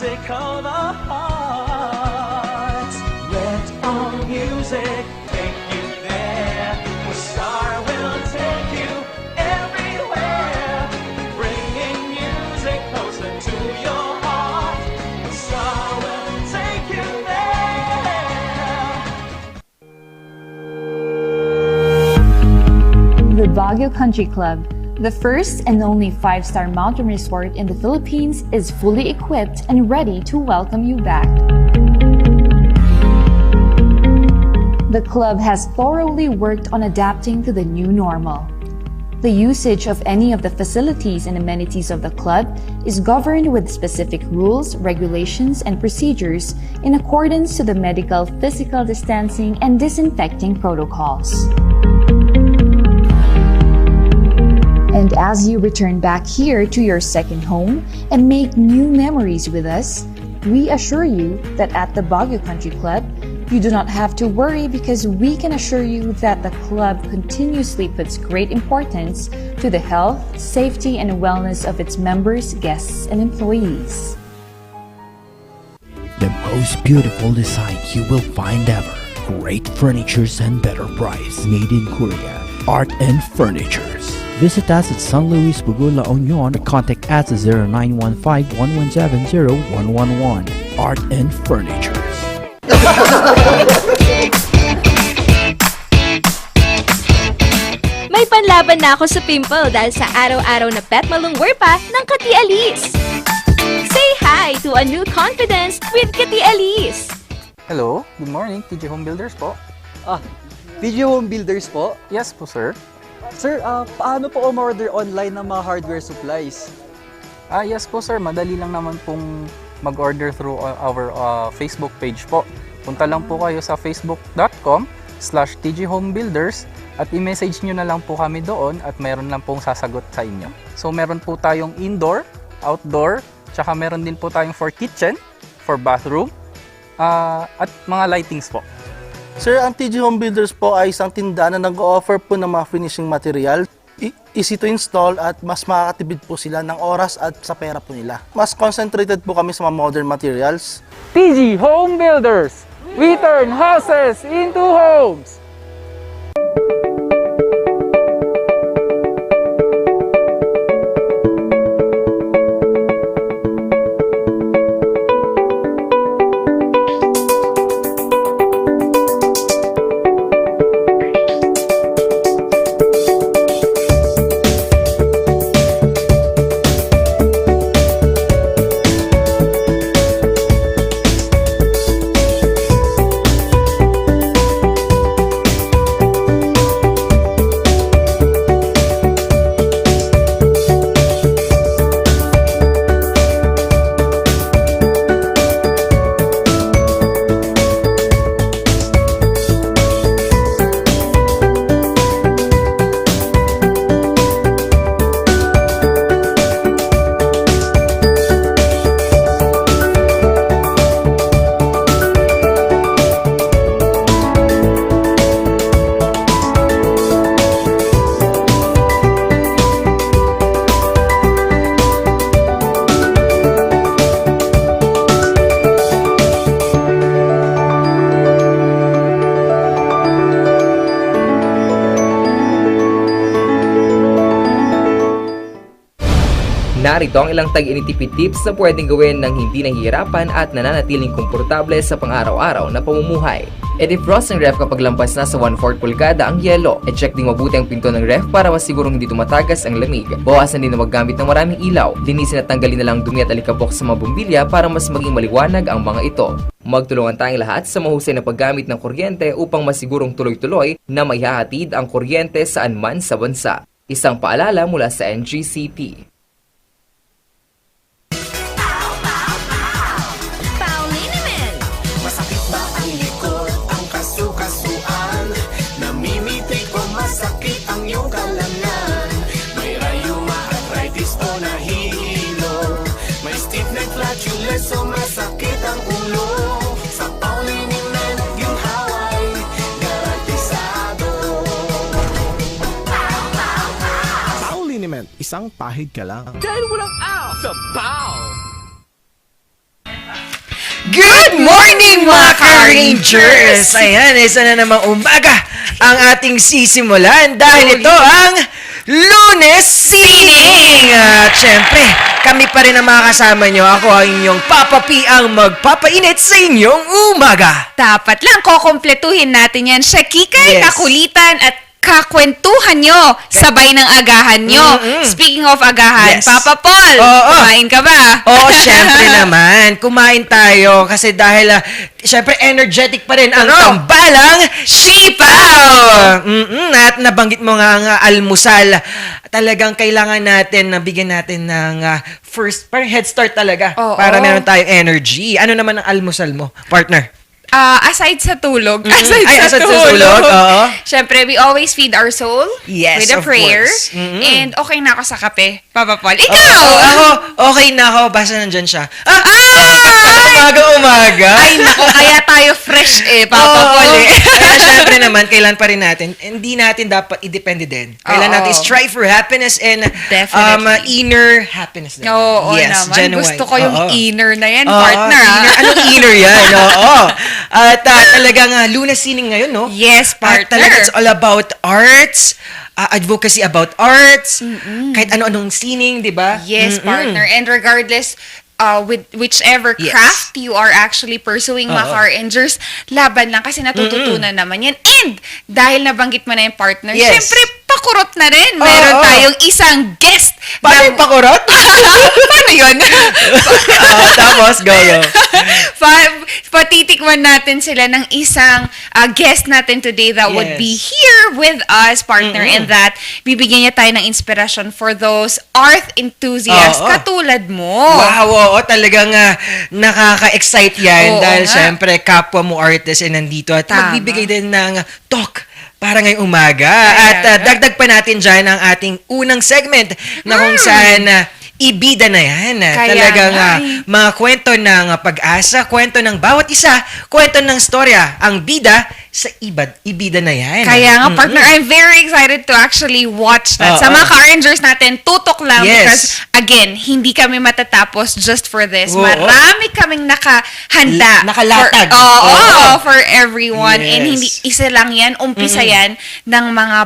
music of the heart. Let our music take you there, where Star will take you everywhere, bringing music closer to your heart. Star will take you there. The Baguio Country Club, the first and only 5-star mountain resort in the Philippines, is fully equipped and ready to welcome you back. The club has thoroughly worked on adapting to the new normal. The usage of any of the facilities and amenities of the club is governed with specific rules, regulations, and procedures in accordance to the medical, physical distancing, and disinfecting protocols. And as you return back here to your second home and make new memories with us, we assure you that at the Baguio Country Club, you do not have to worry, because we can assure you that the club continuously puts great importance to the health, safety, and wellness of its members, guests, and employees. The most beautiful design you will find ever. Great furnitures and better price. Made in Korea. Art and Furnitures. Visit us at San Luis Bugo, La Union, or contact us at 0915-117-0111. Art and Furnitures. May panlaban na ako sa pimple dahil sa araw-araw na pet malungwer pa ng Kati Alice. Say hi to a new confidence with Kati Alice. Hello, good morning, TJ Home Builders po. TJ Home Builders po? Yes po, sir. Sir, paano po order online ng mga hardware supplies? Yes po, sir. Madali lang naman pong mag-order through our Facebook page po. Punta lang po kayo sa facebook.com/tjhomebuilders at i-message nyo na lang po kami doon at meron lang pong sasagot sa inyo. So, meron po tayong indoor, outdoor, tsaka meron din po tayong for kitchen, for bathroom, at mga lightings po. Sir, ang TJ Home Builders po ay isang tindahan na nag-o-offer po ng mga finishing material. Easy to install at mas makakatipid po sila ng oras at sa pera po nila. Mas concentrated po kami sa mga modern materials. TJ Home Builders! We turn houses into homes! Narito ang ilang tag-initipid tips na pwedeng gawin ng hindi nahihirapan at nananatiling komportable sa pang-araw-araw na pamumuhay. I-defrost ang ref kapag lampas na sa 1/4 pulgada ang yelo. I-check ding mabuti ang pinto ng ref para masigurong hindi tumatagas ang lamig. Bawasan din na maggamit ng maraming ilaw. Linisin at tanggalin na lang dumi at alikabok sa mga bumbilya para mas maging maliwanag ang mga ito. Magtulungan tayong lahat sa mahusay na paggamit ng kuryente upang masigurong tuloy-tuloy na maihahatid ang kuryente saan man sa bansa. Isang paalala mula sa NGCT. So masakit ang ulo sa Paulinimen, yung haway garantisado. Paulinimen, isang pahid ka lang. Dahil walang out sa PAO. Good morning mga ka-Rangers! Ayan, isa na namang umaga ang ating sisimulan dahil ito ang Lunes Sining! At syempre, kami pa rin ang mga kasama nyo. Ako ang inyong Papa P ang magpapainit sa inyong umaga. Dapat lang kukumpletuhin natin yan. Shakikay, Yes. kakulitan at kakwentuhan nyo sabay ng agahan nyo. Speaking of agahan, Yes. Papa Paul, Oo. kumain ka ba? Oo, syempre naman. Kumain tayo kasi dahil syempre energetic pa rin ang tambalang sipaw. At nabanggit mo nga ang almusal. Talagang kailangan natin na bigyan natin ng first, parang head start talaga Oo. para meron tayong energy. Ano naman ang almusal mo, partner? Aside sa tulog, Ay, aside sa tulog, oo. syempre, we always feed our soul Yes, with a of prayer. course. And okay na ako sa kape, Papa Paul. Ikaw! Ako, okay na ako. Basta nandyan siya. Umaga-umaga. Ay, naku, kaya tayo fresh Papa Oo. Paul eh. Kaya syempre naman, kailan pa rin natin, hindi natin dapat i-depende din. Kailan Oo. natin strive for happiness and Definitely. inner happiness din. Oo Yes, naman. genuine. Gusto ko yung Oo. inner na yan, Oo, partner. inner. Anong inner yan? Oo. At talagang Lunes Sining ngayon, no? Yes, At partner. talaga it's all about arts, advocacy about arts, kahit ano-anong sining, di ba? Yes, partner. And regardless, with whichever Yes. craft you are actually pursuing, mga Oo. car-rangers, laban lang kasi natututunan naman yan. And dahil nabanggit mo na yung partner, Yes. syempre, pakurot na rin. Meron Oo. tayong isang guest. Paano yung pakurot? Paano yun? Tapos, go. Patitikman natin sila ng isang guest natin today that would Yes. be here with us, partner, and that bibigyan niya tayo ng inspiration for those art enthusiasts Oo. katulad mo. Wow, oo, talagang nakaka-excite yan Oo dahil nga. syempre kapwa mo artist ay nandito at Tama. magbibigay din ng talk para ngayong umaga. Kaya At nga. dagdag pa natin dyan ang ating unang segment na kung saan ibida na yan. Kaya Talagang nga mga kwento ng pag-asa, kwento ng bawat isa, kwento ng storya, ang bida sa ibida na yan. Kaya nga, partner, I'm very excited to actually watch that. Sa mga ka-rangers natin, tutok lang Yes. because, again, hindi kami matatapos just for this. Oo. Marami kaming nakahanda. Nakalatag. For everyone. Yes. And hindi isa lang yan, umpisa yan ng mga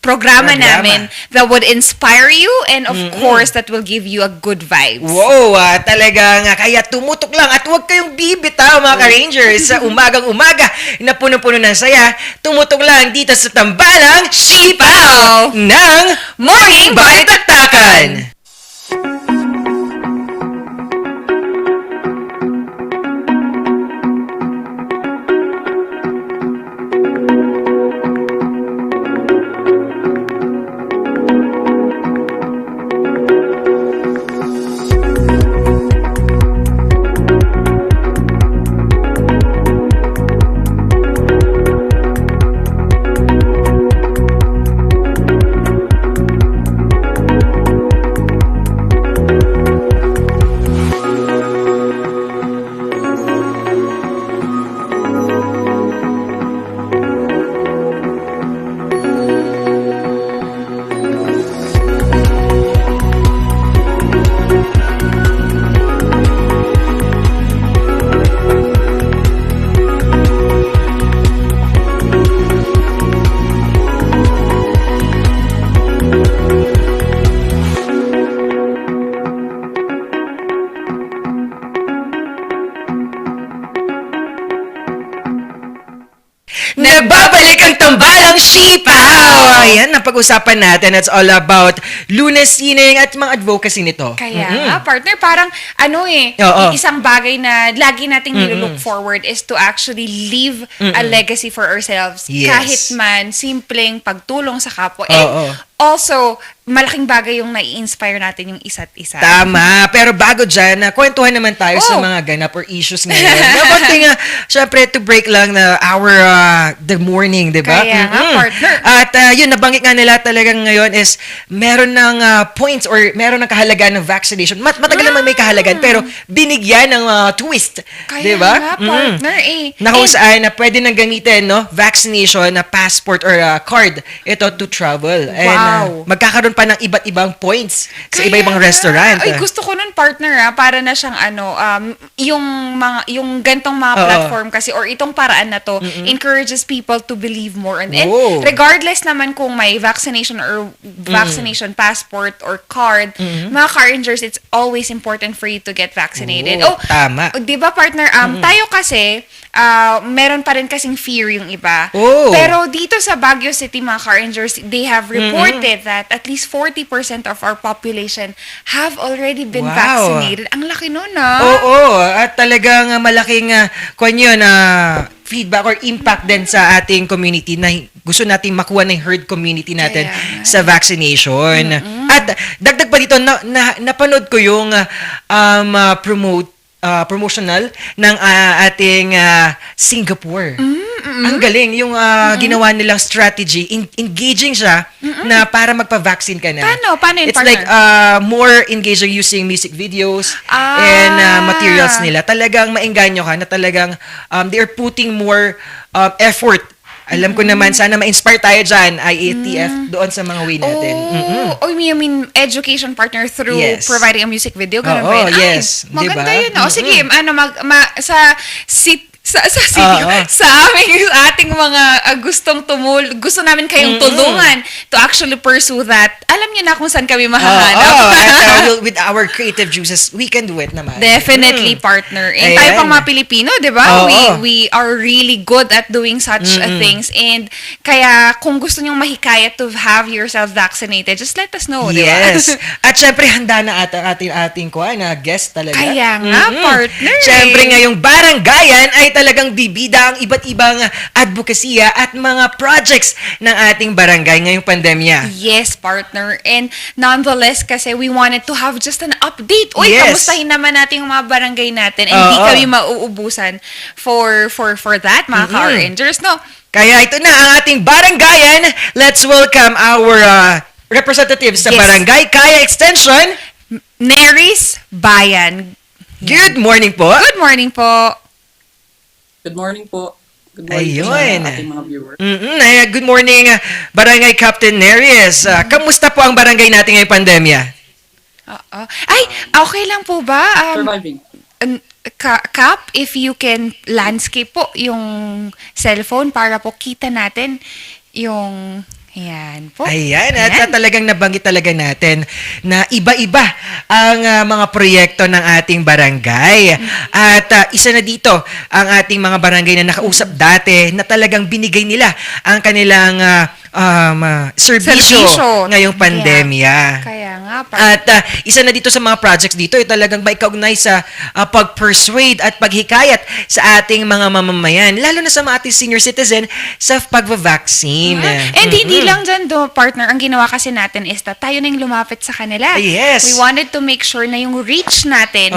programa namin that would inspire you and of course that will give you a good vibes. Wow, talagang kaya tumutok lang at huwag kayong bibitaw mga ka-Rangers sa umagang-umaga na puno-puno ng saya. Tumutok lang dito sa Tambalang Sipaw ng Morning Balitaktakan. Nagbabalik ang Tambalang Sipaw! Ayan, napag-usapan natin. It's all about Lunes Sining at mga advocacy nito. Kaya nga, partner, parang Oo. isang bagay na lagi nating nilook forward is to actually leave a legacy for ourselves. Yes. Kahit man, simpleng pagtulong sa kapwa. Oo. And also, malaking bagay yung nai-inspire natin yung isa't isa. Tama. Pero bago dyan, kwentuhan naman tayo sa mga ganap or issues ngayon. Nabanting syempre, to break lang na the morning, di ba? Kaya nga, partner. At yun, nabanggit nabanggit nga nila talagang ngayon is meron ng points or meron ng kahalagaan ng vaccination. Matagal naman may kahalagaan pero binigyan ng twist. Kaya Diba? nga, partner eh. Na kung saan na pwede nang gamitin, no? Vaccination na passport or card ito to travel. And Wow. magkakaroon pa ng iba't ibang points sa Kaya iba-ibang nga. restaurant. Ay, gusto ko nun, partner, para na siyang yung gantong mga Oo. platform kasi or itong paraan na to encourages people to believe more on it. Oh. Regardless naman kung may vaccination or vaccination passport or card, mga car rangers, it's always important for you to get vaccinated. Oh, tama. 'Di ba, partner? Tayo kasi meron pa rin kasing fear yung iba. Oh. Pero dito sa Baguio City, mga car rangers, they have reported that at least 40% of our population have already been Wow. vaccinated. Ang laki nun, Oo, at talagang malaking feedback or impact din sa ating community na gusto nating makuha ng herd community natin Kaya nga. sa vaccination. At dagdag pa dito, napanood ko yung promotional ng ating Singapore. Ang galing yung ginawa nilang strategy, engaging siya na para magpa-vaccine ka na. Paano yun, It's partner? like more engaging using music videos and materials nila. Talagang maengganyo ka na talagang they are putting more effort. Alam ko naman, sana ma-inspire tayo dyan, IATF, doon sa mga way natin. Oh, you mean education partner through Yes. providing a music video? Ganun Oo, ba yun? Ay, yes. maganda Diba? yun. O, sige, sa ating mga gusto namin kayong tulungan to actually pursue that. Alam niyo na kung saan kami mahahanap. At with our creative juices, we can do it naman. Definitely, partner. And Ayan. tayo pang mga Pilipino, di ba? Oo. We are really good at doing such things. And kaya, kung gusto nyong mahikayat to have yourself vaccinated, just let us know, di ba? Yes. At syempre, handa na ating guest talaga. Kaya nga, partner. Syempre, ngayong baranggayan ay talagang bibida ang iba't ibang advokasya at mga projects ng ating barangay ngayong pandemya. Yes, partner. And nonetheless, kasi we wanted to have just an update. Uy, Yes. kamustahin naman natin yung mga barangay natin. And hindi Oo. kami mauubusan for that, mga Car Rangers, no? Kaya ito na ang ating baranggayan. Let's welcome our representatives sa Yes. Barangay Kaya Extension. Neris Bayan. Good morning po. Good morning po. Good morning po. Good morning po Ayun. sa ating mga viewers. Good morning, Barangay Captain Neris. Kamusta po ang barangay natin ngayong pandemya? Ay, okay lang po ba? Surviving. Cap, if you can landscape po yung cellphone para po kita natin yung... Ayan po. Ayan, at talagang nabanggit talaga natin na iba-iba ang mga proyekto ng ating barangay. At isa na dito ang ating mga barangay na nakausap dati na talagang binigay nila ang kanilang serbisyo ngayong pandemya. Kaya nga. At isa na dito sa mga projects dito ay talagang maikaugnay sa pag-persuade at paghikayat sa ating mga mamamayan, lalo na sa mga ating senior citizen sa pag-vaccine. And hindi lang dyan partner, ang ginawa kasi natin is that tayo na yung lumapit sa kanila. Yes. We wanted to make sure na yung reach natin,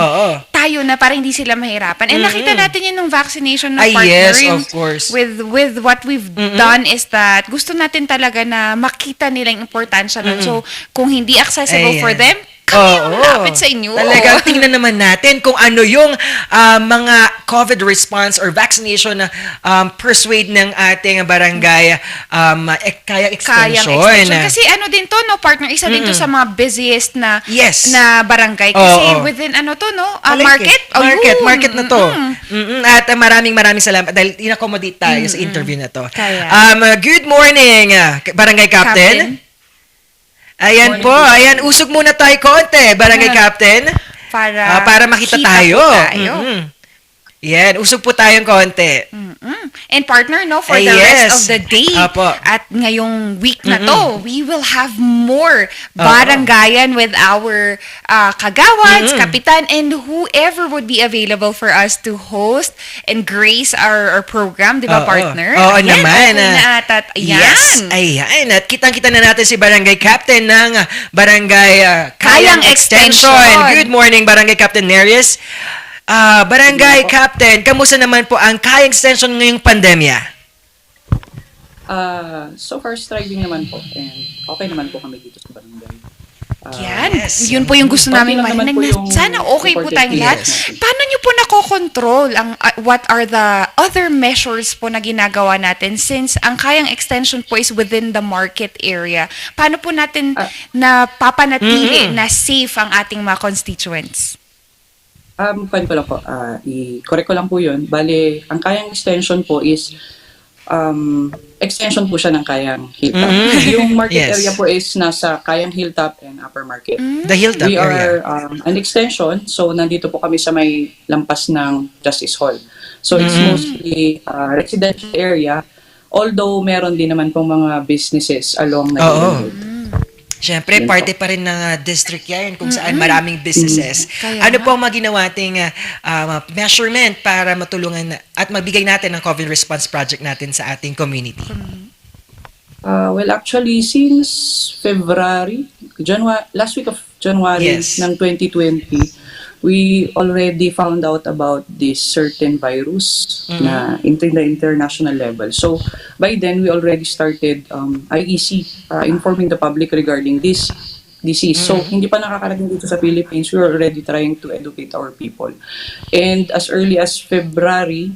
tayo na para hindi sila mahirapan. And nakita natin yun ng vaccination na partner. Yes, of course. With what we've done is that gusto natin talaga na makita nila yung importansya nun. So, kung hindi accessible for them, kami yung malapit sa inyo. Talagang tingnan naman natin kung ano yung mga COVID response or vaccination na persuade ng ating barangay Kaya Extension. Kasi ano din to, no, partner, isa din to sa mga busiest na barangay. Oo. Kasi within ano to, no, market. Market na to. At maraming salamat dahil in-accommodate tayo sa interview na to. Good morning, Barangay Captain. Ayan po, ayan, usog muna tayo konti, Barangay Captain. Para makita tayo. Yan, usog po tayong konti. And partner, no, for the rest of the day at ngayong week na to, we will have more barangayan with our kagawads, kapitan, and whoever would be available for us to host and grace our program, di ba, partner? Oo naman. Okay Yes, ayan. At kitang-kita na natin si Barangay Captain ng Barangay Kayang Extension. Good morning, Barangay Captain Neris. Barangay Captain, kamusta naman po ang Kayang Extension ngayong pandemya? So far, striving naman po. And okay naman po kami dito sa barangay. Yan. Yes. Yun po yung gusto Pati namin lang naman marinig po na yung sana okay po tayong lahat. Yes. Paano nyo po nakokontrol ang what are the other measures po na ginagawa natin since ang kayang extension po is within the market area? Paano po natin napapanatili na safe ang ating mga constituents? Paano ko lang po, i-correct ko lang po yun. Bale, ang kayang extension po is extension po siya ng kayang hilltop. Yung market Yes. area po is nasa kayang hilltop and upper market. The hilltop We area. are an extension, so nandito po kami sa may lampas ng Justice Hall. So it's mostly residential area, although meron din naman pong mga businesses along na Siyempre, Yan parte pa rin ng district yan kung saan maraming businesses. Ano po ang mga ginawa ating measurement para matulungan at magbigay natin ng COVID response project natin sa ating community? Well, actually, since February, last week of January Yes. ng 2020, we already found out about this certain virus na in the international level. So, by then, we already started IEC, informing the public regarding this disease. So, hindi pa nakakarating dito sa Philippines, we're already trying to educate our people. And as early as February,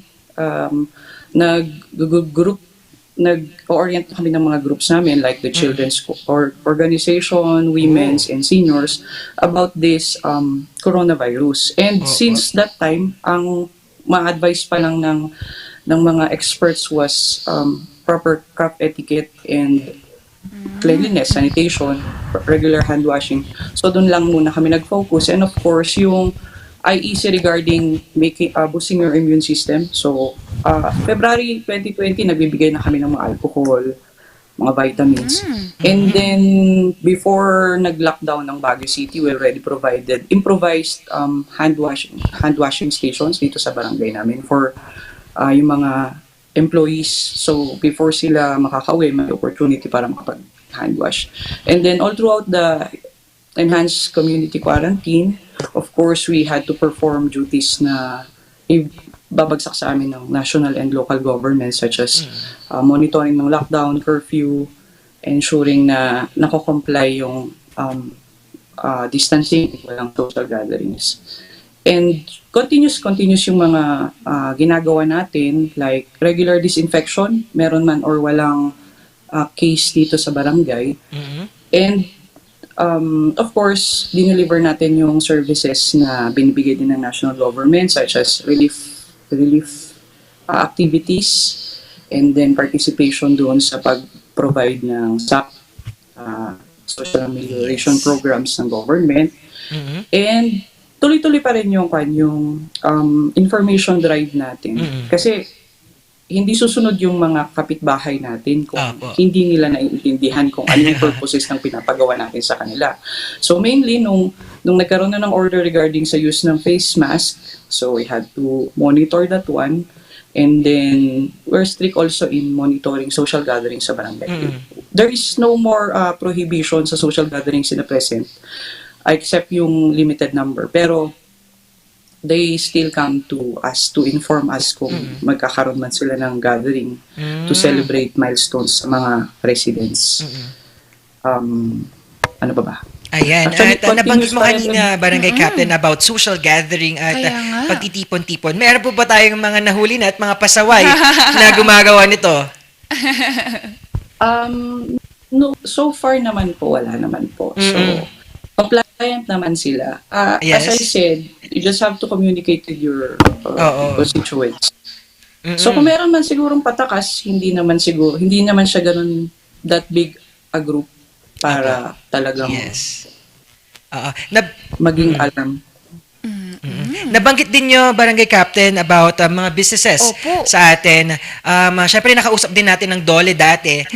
nag-orient kami ng mga groups namin like the Children's Organization, Women's, and Seniors about this coronavirus. And since that time, ang ma-advise pa lang ng mga experts was proper craft etiquette and cleanliness, sanitation, regular hand washing. So doon lang muna kami nag-focus. And of course, yung IEC regarding boosting your immune system. So, February 2020, nagbibigay na kami ng mga alcohol, mga vitamins. And then, before nag-lockdown ng Baguio City, we already provided improvised hand washing stations dito sa barangay namin for yung mga employees. So, before sila makakauwi, may opportunity para makapag-hand wash. And then, all throughout the enhanced community quarantine, of course, we had to perform duties na babagsak sa amin ng national and local government such as monitoring ng lockdown, curfew, ensuring na nako-comply yung distancing, walang social gatherings. And continuous yung mga ginagawa natin like regular disinfection, meron man or walang case dito sa barangay. And of course, dineliver natin yung services na binibigay din ng national government such as relief activities and then participation doon sa pag-provide ng SAP, social amelioration programs ng government. And tuloy-tuloy pa rin yung information drive natin. Kasi hindi susunod yung mga kapitbahay natin kung hindi nila naiintindihan kung ano yung purposes ng pinapagawa natin sa kanila. So mainly, nung nagkaroon na ng order regarding sa use ng face mask, so we had to monitor that one. And then, we're strict also in monitoring social gatherings sa barangay. There is no more prohibition sa social gatherings in the present, except yung limited number. Pero, they still come to us to inform us kung magkakaroon man sila ng gathering to celebrate milestones sa mga residents. Ano ba ba? Ayan, Actually, at nabanggit mo continuous kanina, Barangay Captain, about social gathering at pagtitipon-tipon. Meron po ba tayong mga nahuli na at mga pasaway na gumagawa nito? No, so far naman po, wala naman po. So, compliant naman sila. Yes. As I said, you just have to communicate with your constituents. So kung meron man sigurong patakas, hindi naman siya ganun that big a group para talagang maging alarm. Nabanggit din nyo, Barangay Captain, about mga businesses sa atin. Siyempre, nakausap din natin ng DOLE dati.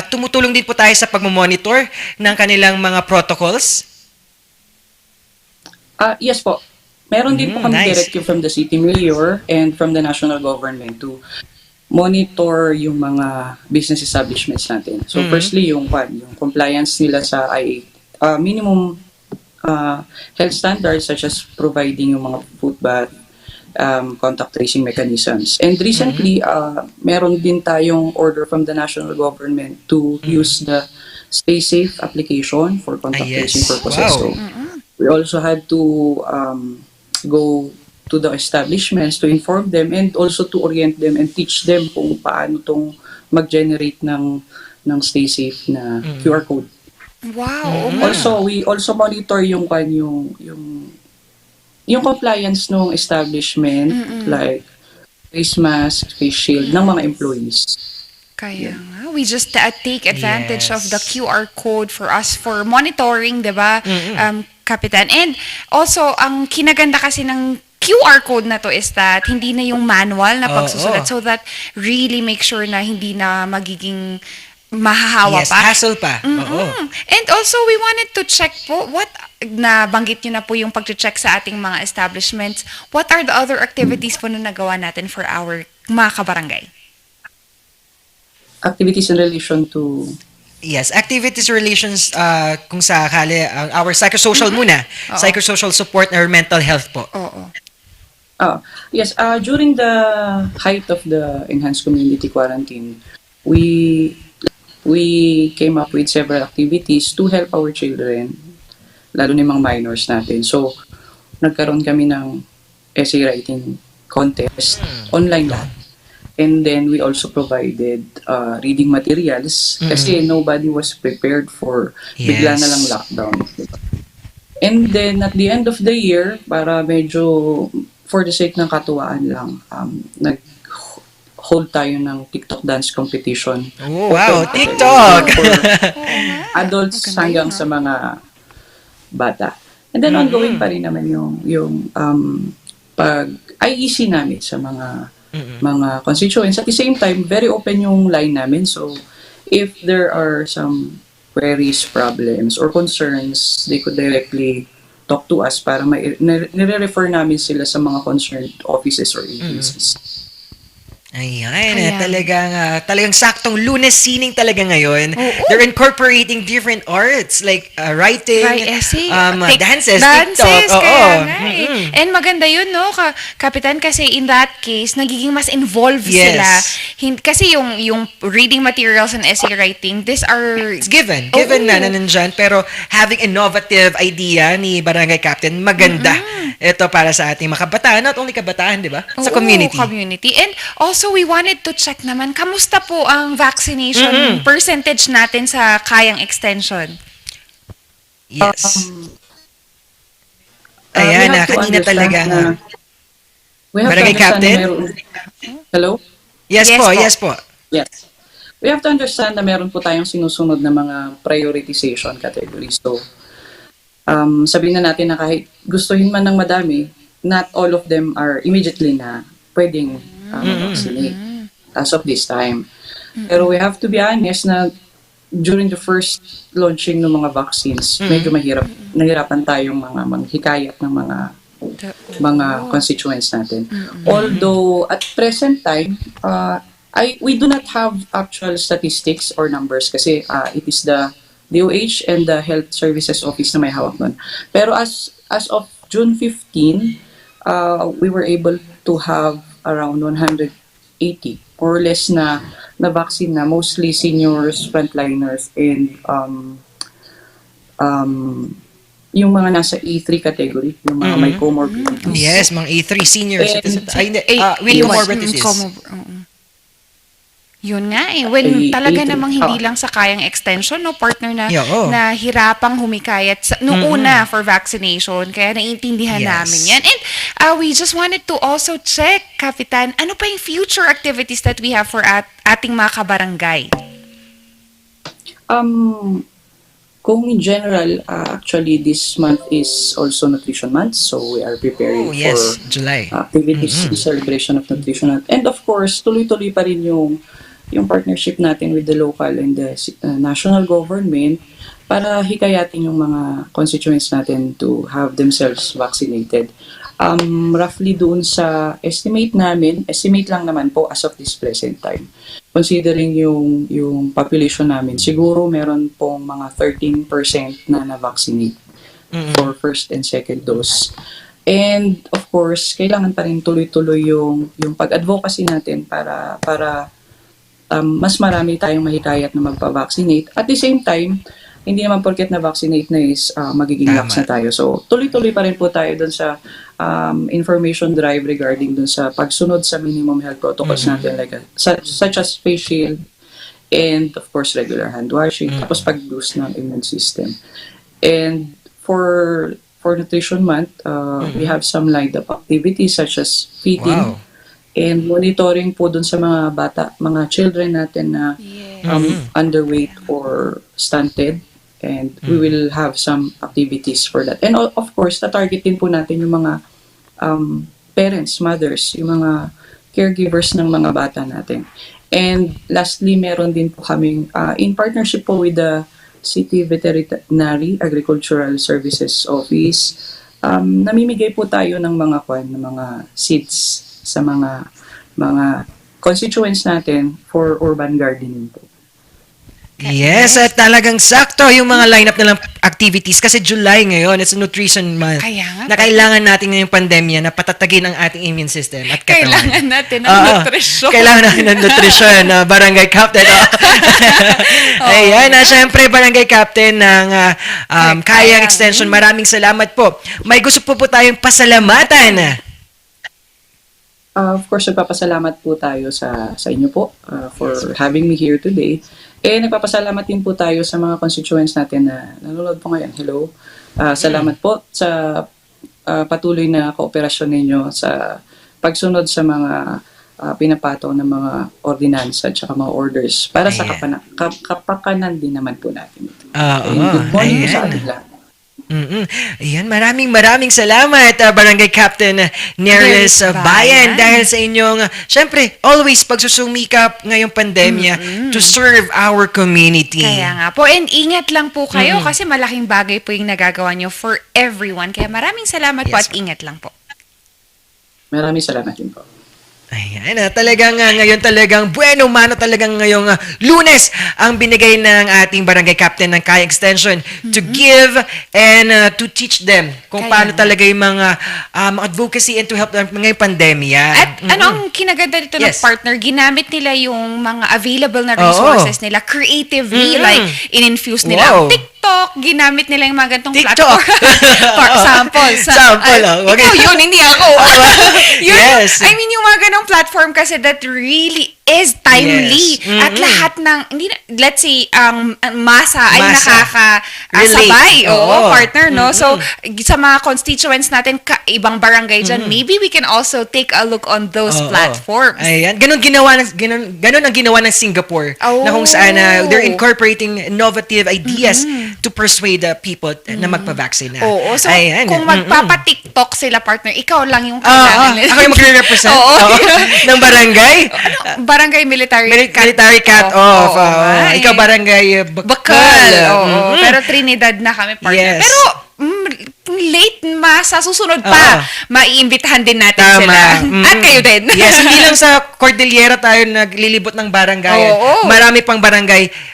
Tumutulong din po tayo sa pagmamonitor ng kanilang mga protocols? Yes po. Meron din po kami directive from the city mayor and from the national government to monitor yung mga business establishments natin. So firstly, yung compliance nila sa minimum health standards such as providing yung mga foot bath, contact tracing mechanisms. And recently, meron din tayong order from the national government to use the Stay Safe application for contact tracing purposes. So, we also had to go to the establishments to inform them and also to orient them and teach them kung paano tong mag-generate ng Stay Safe na QR code. Wow. Also, we also monitor yung compliance ng establishment, like face mask, face shield ng mga employees. Kaya nga, we just take advantage of the QR code for us for monitoring, di ba, Kapitan? And also, ang kinaganda kasi ng QR code na to is that hindi na yung manual na pagsusulat, so that really make sure na hindi na magiging mahahawa pa. Hassle pa. And also, we wanted to check po, nabanggit nyo na po yung pag-check sa ating mga establishments. What are the other activities po na nagawa natin for our mga kabarangay? Activities in relation to... Yes, activities relations kung sakali, our psychosocial muna. Psychosocial support or mental health po. Yes, during the height of the enhanced community quarantine, we came up with several activities to help our children, lalo na yung mga minors natin. So, nagkaroon kami ng essay writing contest, online lahat. And then we also provided reading materials kasi nobody was prepared for bigla na lang lockdown. And then at the end of the year, para medyo for the sake ng katuwaan lang, nag-hold tayo ng TikTok dance competition. Oh, wow, TikTok! For adults hanggang sa mga bata. And then ongoing pa rin naman yung pag-IEC namin sa mga constituents. At the same time, very open yung line namin. So, if there are some queries, problems, or concerns, they could directly talk to us para nire-refer namin sila sa mga concerned offices or agencies. Ayan. Talagang saktong Lunes sining talaga ngayon. They're incorporating different arts like writing, dances, TikTok. And maganda yun, no, Kapitan, kasi in that case, nagiging mas involved sila. Kasi yung reading materials and essay writing, these are... It's given na nandyan, pero having innovative idea ni Barangay Captain, maganda. Ito para sa ating mga kabataan, not only kabataan, di ba? Sa community. And also, we wanted to check naman, kamusta po ang vaccination percentage natin sa kayang extension? Yes. Ayan na, kanina talaga. Barangay Captain? Hello? Yes po. Yes. We have to understand na meron po tayong sinusunod na mga prioritization categories. So, sabihin na natin na kahit gustuhin man ng madami, not all of them are immediately na pwedeng vaccinate as of this time. Pero we have to be honest na during the first launching ng mga vaccines, medyo nahirapan tayong mga manghikayat ng mga constituents natin. Although at present time, we do not have actual statistics or numbers kasi it is the DOH and the Health Services Office na may hawak nun. Pero as of June 15, we were able to have around 180 or less na vaccine na, mostly seniors, frontliners, and yung mga nasa A3 category, yung mga may comorbidities. Yes, mga A3 seniors. With comorbidities. Yun nga when talaga namang hindi lang sa kayang extension, no, partner, na hirapang humikayat noong una for vaccination, kaya naiintindihan namin yan. And we just wanted to also check, Kapitan, ano pa yung future activities that we have for ating mga kabarangay? Kung in general, actually this month is also Nutrition Month, so we are preparing for July activities in celebration of Nutrition Month. And of course, tuloy-tuloy pa rin yung partnership natin with the local and the national government para hikayatin yung mga constituents natin to have themselves vaccinated. Roughly doon sa estimate lang naman po as of this present time. Considering yung population namin, siguro meron pong mga 13% na na-vaccinate for first and second dose. And of course, kailangan pa rin tuloy-tuloy yung pag-advocacy natin para mas marami tayong mahikayat na magpa-vaccinate. At the same time, hindi naman porket na vaccinate na is magiging lax na tayo. So, tuloy-tuloy pa rin po tayo dun sa information drive regarding dun sa pagsunod sa minimum health protocols natin, like such as face shield and of course regular hand washing, tapos pag-boost ng immune system. And for Nutrition Month, we have some lined up activities such as feeding and monitoring po dun sa mga bata, mga children natin na underweight or stunted. And we will have some activities for that. And of course, na-target din po natin yung mga parents, mothers, yung mga caregivers ng mga bata natin. And lastly, meron din po kaming in partnership po with the City Veterinary Agricultural Services Office, namimigay po tayo ng mga seeds sa mga constituents natin for urban gardening po. Yes, at talagang sakto yung mga lineup na lang activities kasi July ngayon, it's a nutrition month. Kaya nga. Na kailangan natin ngayong pandemya na patatagin ang ating immune system at katawan. Kailangan natin ng nutrisyon. Kailangan natin ng nutrisyon, Barangay Captain. Ayan, syempre Barangay Captain ng Kayang Extension. Maraming salamat po. May gusto po tayong pasalamatan. Of course, nagpapasalamat po tayo sa inyo po for having me here today. Nagpapasalamat din po tayo sa mga constituents natin na nanonood po ngayon. Hello. Salamat po sa patuloy na kooperasyon ninyo sa pagsunod sa mga pinapataw ng mga ordinansa at saka mga orders para sa kapakanan din naman po natin. Good morning po sa ating lahat. Ayan, maraming salamat Barangay Captain Neris Bayan dahil sa inyong syempre always pagsusumikap ngayong pandemya to serve our community. Kaya nga po, and ingat lang po kayo kasi malaking bagay po yung nagagawa nyo for everyone. Kaya maraming salamat po at ingat lang po. Maraming salamat din po. Ayan, talagang ngayon talagang bueno mano talagang ngayong Lunes ang binigay ng ating barangay captain ng Kaya Extension to give and to teach them kung paano talaga yung mga advocacy and to help them ngayong pandemya. At anong kinaganda dito ng partner, ginamit nila yung mga available na resources nila creatively, like in-infuse nila ang TikTok, ginamit nila yung mga ganitong platform. Sample. Ikaw yun, hindi ako. I mean, yung mga ganong platform kasi that really is timely. At lahat ng, let's say, masa ay nakakasabay. Partner, no? So, sa mga constituents natin, ibang barangay dyan, maybe we can also take a look on those platforms. Ayan. Ganun ang ginawa ng Singapore na kung saan they're incorporating innovative ideas to persuade the people na magpa-vaccine na. So kung magpapa-TikTok sila, partner, ikaw lang yung kailangan nila. Ako yung magre-represent ng barangay. Barangay Military Cut Off. Ikaw barangay Bakal. Pero Trinidad na kami, partner. Pero late sa susunod pa, maiimbitahan din natin sila. At kayo din. Yes, hindi lang sa Cordillera tayo naglilibot ng barangay. Marami pang barangay,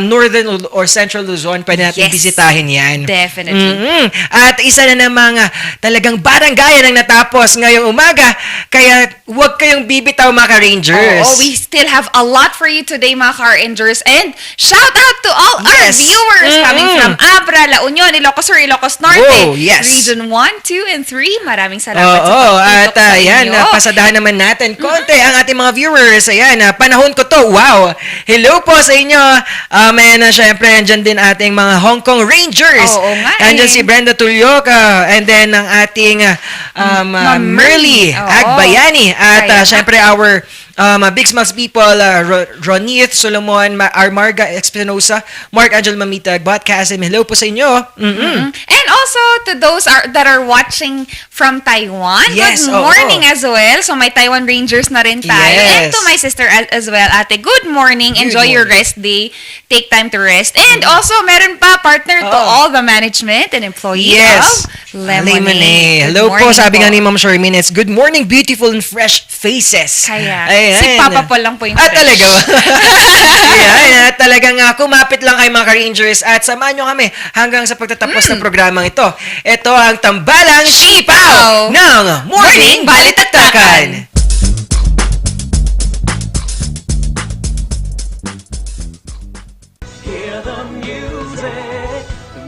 Northern or Central Luzon, pwede natin bisitahin yan. Definitely. At isa na namang talagang barangay ang natapos ngayong umaga, kaya huwag kayong bibitaw mga ka-Rangers. We still have a lot for you today mga ka-Rangers, and shout out to all our viewers coming from Abra, La Union, Ilocos Sur, Ilocos Norte, Region 1, 2, and 3. Maraming salamat sa pagtutok sa inyo. Pasadahan naman natin konti ang ating mga viewers. Ayan, panahon ko to. Wow! Hello po sa inyo. And syempre, andyan din ating mga Hong Kong Rangers. Andyan si Brenda Tulyok, and then ang ating Merly Agbayani. At syempre, our Big Smiles people, Ronith Solomon, Marga Espinosa, Mark Angel Mamitag, Bot Kasim, hello po sa inyo. And also to those that are watching from Taiwan, good morning as well. So may Taiwan Rangers na rin tayo. And to my sister as well, ate, good morning. Enjoy your rest day. Take time to rest. And also, meron pa partner to all the management and employees of Lemonade. Hello po, sabi nga ni Ma'am Shermin, it's good morning, beautiful and fresh faces. Kaya Ayan. Si Papa Paul lang po yung Talaga ba? Ayan, talagang kumapit lang kay mga Ka-Rangers at samahan nyo kami hanggang sa pagtatapos ng programang ito. Ito ang Tambalang Sipaw ng Morning Balitaktakan! Hear the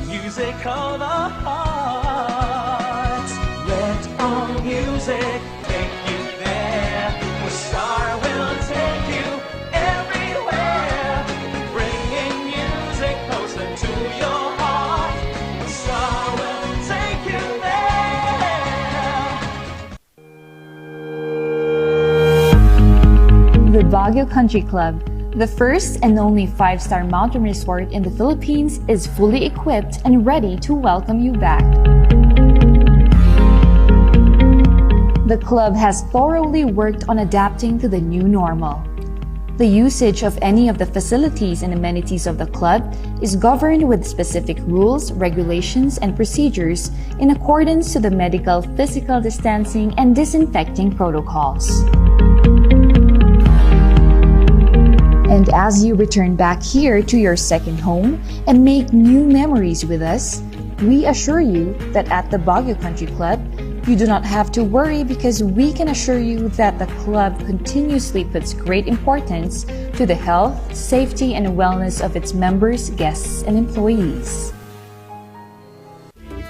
music of the heart. Let all music take you there. The star will take you everywhere. Bringing music closer to your heart. The star will take you there. The Baguio Country Club, the first and only 5-star mountain resort in the Philippines, is fully equipped and ready to welcome you back. The club has thoroughly worked on adapting to the new normal. The usage of any of the facilities and amenities of the club is governed with specific rules, regulations, and procedures in accordance to the medical, physical distancing, and disinfecting protocols. And as you return back here to your second home and make new memories with us, we assure you that at the Baguio Country Club, you do not have to worry because we can assure you that the club continuously puts great importance to the health, safety, and wellness of its members, guests, and employees.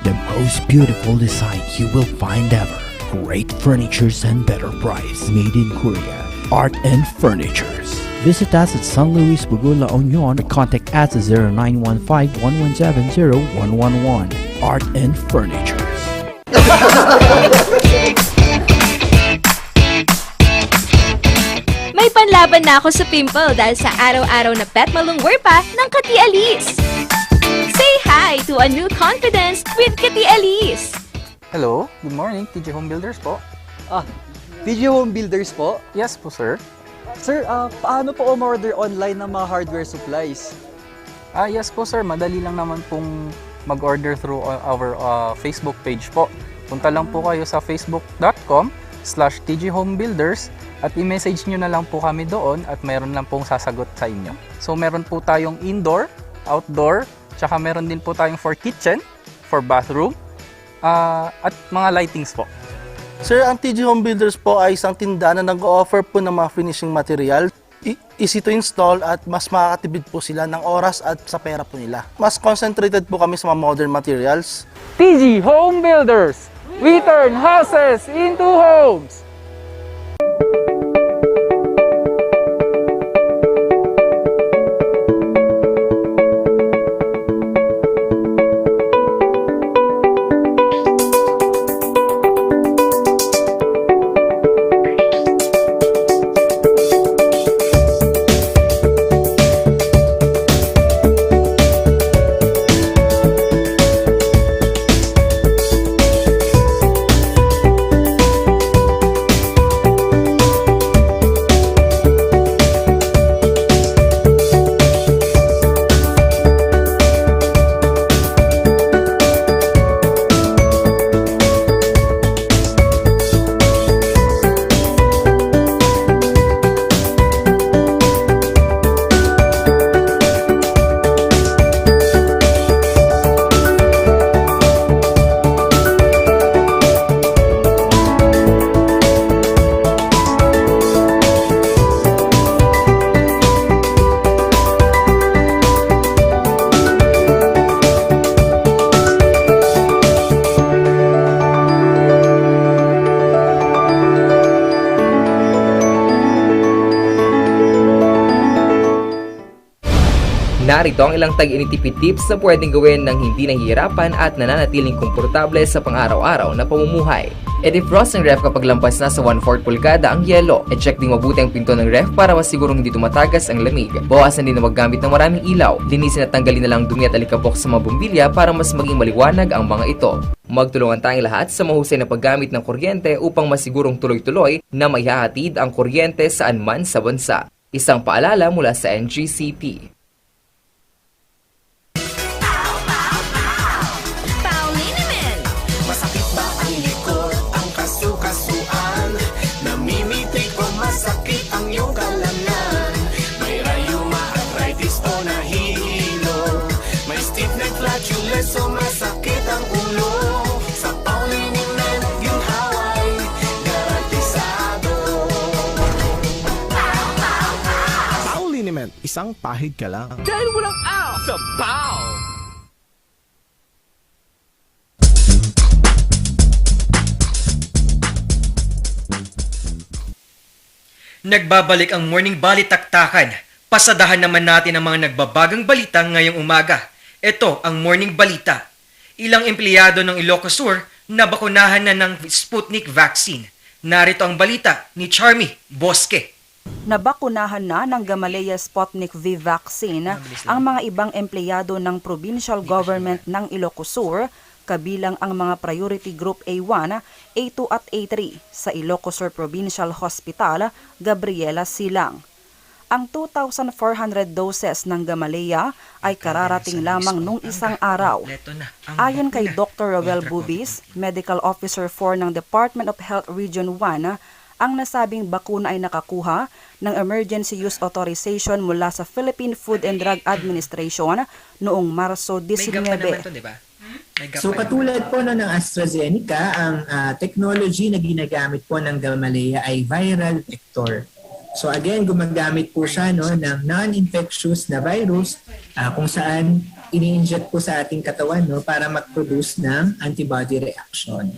The most beautiful design you will find ever. Great furnitures and better price. Made in Korea. Art and Furnitures. Visit us at San Luis Bugo, La Union, or contact us at 0915-117-0111. Art and Furnitures. May panlaban na ako sa pimple dahil sa araw-araw na pet malungwer pa ng Kati Alice. Say hi to a new confidence with Kati Alice. Hello, good morning, TJ Home Builders po. TJ Home Builders po? Yes po, sir. Sir, paano po umorder online ng mga hardware supplies? Yes po, sir. Madali lang naman pong mag-order through our Facebook page po. Punta lang po kayo sa facebook.com/tghomebuilders at i-message nyo na lang po kami doon at meron lang pong sasagot sa inyo. So, meron po tayong indoor, outdoor, tsaka meron din po tayong for kitchen, for bathroom, at mga lightings po. Sir, ang TG Home Builders po ay isang tindahan na nag-offer po ng mga finishing material. Easy to install at mas makakatipid po sila ng oras at sa pera po nila. Mas concentrated po kami sa mga modern materials. TG Home Builders! We turn houses into homes! Narito ang ilang tag-initipid tips na pwedeng gawin ng hindi nahihirapan at nananatiling komportable sa pang-araw-araw na pamumuhay. I-defrost ng ref kapag lampas na sa 1/4 pulgada ang yelo. I-check ding mabuti ang pinto ng ref para masigurong hindi tumatagas ang lamig. Bawasan din na maggamit ng maraming ilaw. Linisin at tanggalin na lang dumi at alikabok sa mga bumbilya para mas maging maliwanag ang mga ito. Magtulungan tayong lahat sa mahusay na paggamit ng kuryente upang masigurong tuloy-tuloy na maihahatid ang kuryente saan man sa bansa. Isang paalala mula sa NGCP. Masakit ba ang likod, ang kasukasuan? Namimitig o masakit ang isang pahid ka lang. Dahil walang out sa BAW! Nagbabalik ang Morning Balitaktakan. Pasadahan naman natin ang mga nagbabagang balita ngayong umaga. Ito ang Morning Balita. Ilang empleyado ng Ilocos Sur nabakunahan na ng Sputnik vaccine. Narito ang balita ni Charmy Bosque. Nabakunahan na ng Gamaleya Sputnik V vaccine ang mga ibang empleyado ng provincial government ng Ilocos Sur, kabilang ang mga Priority Group A1, A2 at A3 sa Ilocos Sur Provincial Hospital, Gabriela Silang. Ang 2,400 doses ng Gamaleya ay kararating lamang nung isang araw. Ayon kay Dr. Roel Bubis, Medical Officer 4 ng Department of Health Region 1, ang nasabing bakuna ay nakakuha ng emergency use authorization mula sa Philippine Food and Drug Administration noong Marso 19. So katulad po ng AstraZeneca, ang technology na ginagamit po ng Gamaleya ay viral vector. So again, gumagamit po siya ng non-infectious na virus kung saan ini-inject po sa ating katawan para mag-produce ng antibody reaction.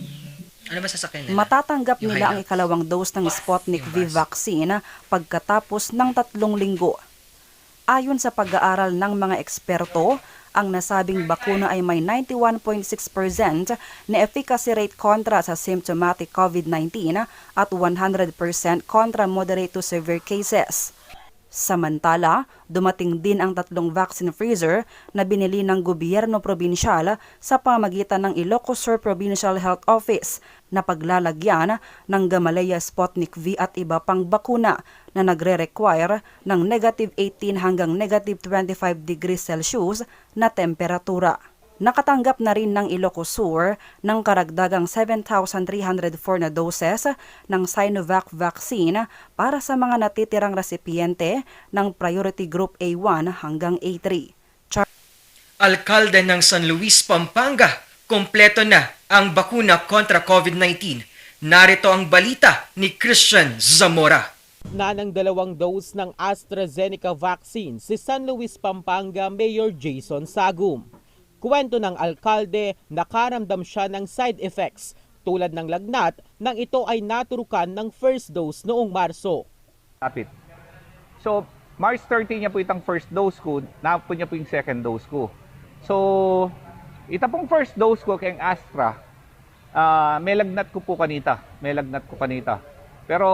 Ano ba sasakyan nila? Matatanggap nila ang ikalawang dose ng Sputnik V vaccine pagkatapos ng 3 linggo. Ayon sa pag-aaral ng mga eksperto, ang nasabing bakuna ay may 91.6% na efficacy rate kontra sa symptomatic COVID-19 at 100% kontra moderate to severe cases. Samantala, dumating din ang 3 vaccine freezer na binili ng gobyerno probinsyal sa pamagitan ng Ilocos Sur Provincial Health Office na paglalagyan ng Gamaleya Sputnik V at iba pang bakuna na nagre-require ng negative 18 hanggang negative 25 degrees Celsius na temperatura. Nakatanggap na rin ng Ilocos Sur ng karagdagang 7,304 na doses ng Sinovac vaccine para sa mga natitirang resipiyente ng Priority Group A1 hanggang A3. Alkalde ng San Luis, Pampanga, kompleto na ang bakuna kontra COVID-19. Narito ang balita ni Christian Zamora. Ng 2 dose ng AstraZeneca vaccine si San Luis, Pampanga Mayor Jason Sagum. Kwento ng alkalde, nakaramdam siya ng side effects tulad ng lagnat nang ito ay naturukan ng first dose noong Marso. So, March 30 niya po itang first dose ko, napo niya po yung second dose ko. So, ita pong first dose ko kay Astra, may lagnat ko kanita. Pero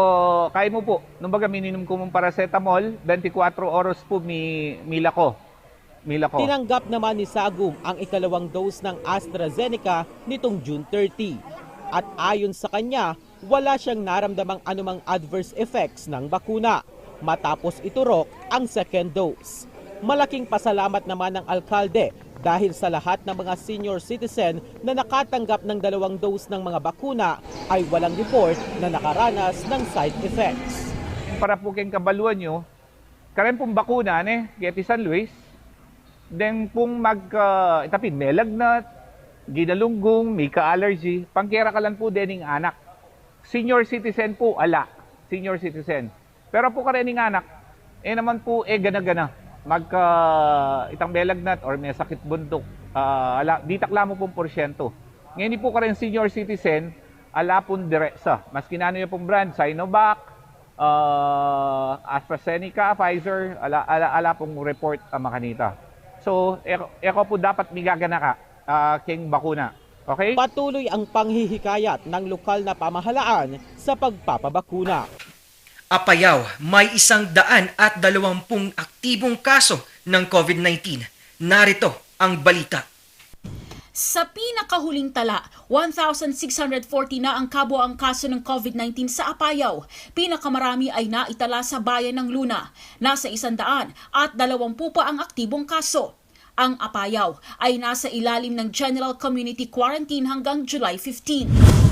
kaya mo po, nung baga mininom ko mong paracetamol, 24 oras po mila ko. Tinanggap naman ni Sagum ang ikalawang dose ng AstraZeneca nitong June 30. At ayon sa kanya, wala siyang naramdamang anumang adverse effects ng bakuna matapos iturok ang second dose. Malaking pasalamat naman ng alkalde dahil sa lahat ng mga senior citizen na nakatanggap ng 2 dose ng mga bakuna ay walang report na nakaranas ng side effects. Para po kayong kabaluan nyo, karen pong bakuna kaya San Luis, then kung itapin, may lagnat, ginalunggong, may ka-allergy, pangkera ka lang po din ng anak. Senior citizen po, senior citizen. Pero po karening anak, naman po, gana-gana. Itang may lagnat or may sakit bundok, di takla mo pong porsyento. Ngayon di po ka rin senior citizen, pong diresa. Mas kinano yung pong brand, Sinovac, AstraZeneca, Pfizer, pong report makanita. So, eko po dapat migagana ka king bakuna. Okay? Patuloy ang panghihikayat ng lokal na pamahalaan sa pagpapabakuna. Apayao, may 120 aktibong kaso ng COVID-19. Narito ang balita. Sa pinakahuling tala, 1,640 na ang kabuang kaso ng COVID-19 sa Apayao. Pinakamarami ay naitala sa bayan ng Luna. Nasa 120 pa ang aktibong kaso. Ang Apayao ay nasa ilalim ng General Community Quarantine hanggang July 15.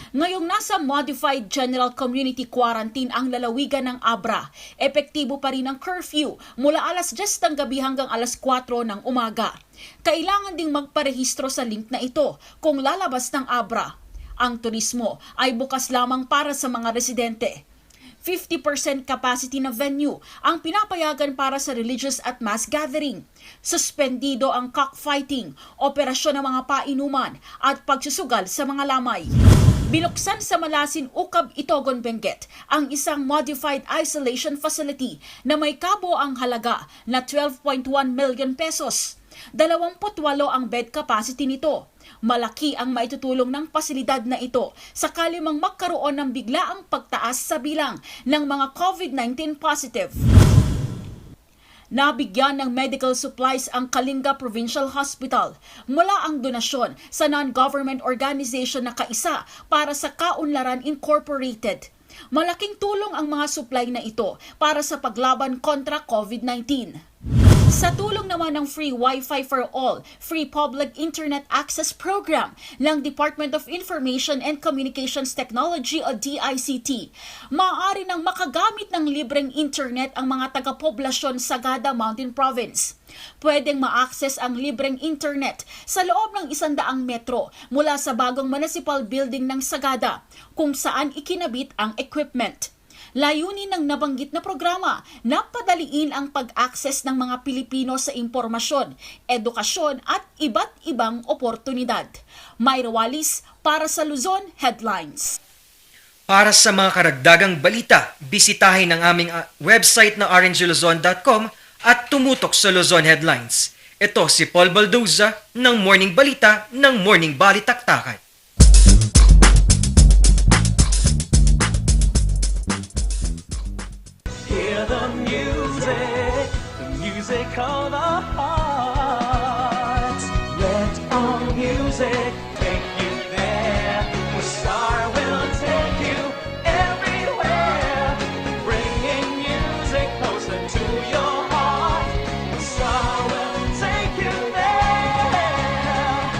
Ngayong nasa Modified General Community Quarantine ang lalawigan ng Abra, epektibo pa rin ang curfew mula alas 10 ng gabi hanggang alas 4 ng umaga. Kailangan ding magparehistro sa link na ito kung lalabas ng Abra. Ang turismo ay bukas lamang para sa mga residente. 50% capacity na venue ang pinapayagan para sa religious at mass gathering. Suspendido ang cockfighting, operasyon ng mga painuman at pagsusugal sa mga lamay. Binuksan sa Malasin, Ukab, Itogon, Benguet ang isang modified isolation facility na may kabo ang halaga na 12.1 million pesos. 28 ang bed capacity nito. Malaki ang maitutulong ng pasilidad na ito sakali mang magkaroon ng biglaang pagtaas sa bilang ng mga COVID-19 positive. Nabigyan ng medical supplies ang Kalinga Provincial Hospital mula ang donasyon sa non-government organization na Kaisa para sa Kaunlaran Incorporated. Malaking tulong ang mga supply na ito para sa paglaban kontra COVID-19. Sa tulong naman ng Free Wi-Fi for All, Free Public Internet Access Program ng Department of Information and Communications Technology o DICT, maaari nang makagamit ng libreng internet ang mga taga-poblasyon sa Sagada Mountain Province. Pwedeng ma-access ang libreng internet sa loob ng 100 metro mula sa bagong municipal building ng Sagada, kung saan ikinabit ang equipment. Layunin ng nabanggit na programa na padaliin ang pag-access ng mga Pilipino sa impormasyon, edukasyon at iba't ibang oportunidad. Myra Wallis para sa Luzon Headlines. Para sa mga karagdagang balita, bisitahin ang aming website na orangeluzon.com at tumutok sa Luzon Headlines. Ito si Paul Baldoza ng Morning Balita ng Morning Balitaktakan. Hear the music of the heart. Let all music take you there. The star will take you everywhere, bringing music closer to your heart. The star will take you there.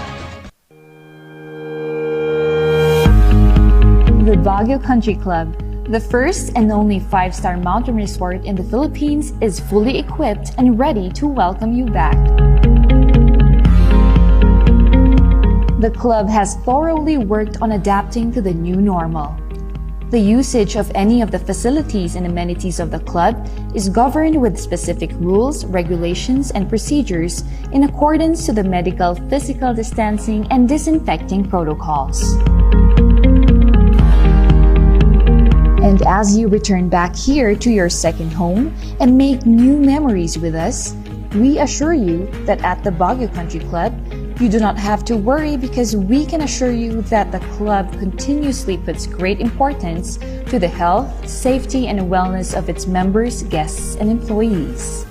The Baguio Country Club, the first and only 5-star mountain resort in the Philippines, is fully equipped and ready to welcome you back. The club has thoroughly worked on adapting to the new normal. The usage of any of the facilities and amenities of the club is governed with specific rules, regulations, and procedures in accordance to the medical, physical distancing, and disinfecting protocols. And as you return back here to your second home and make new memories with us, we assure you that at the Baguio Country Club, you do not have to worry, because we can assure you that the club continuously puts great importance to the health, safety, and wellness of its members, guests, and employees.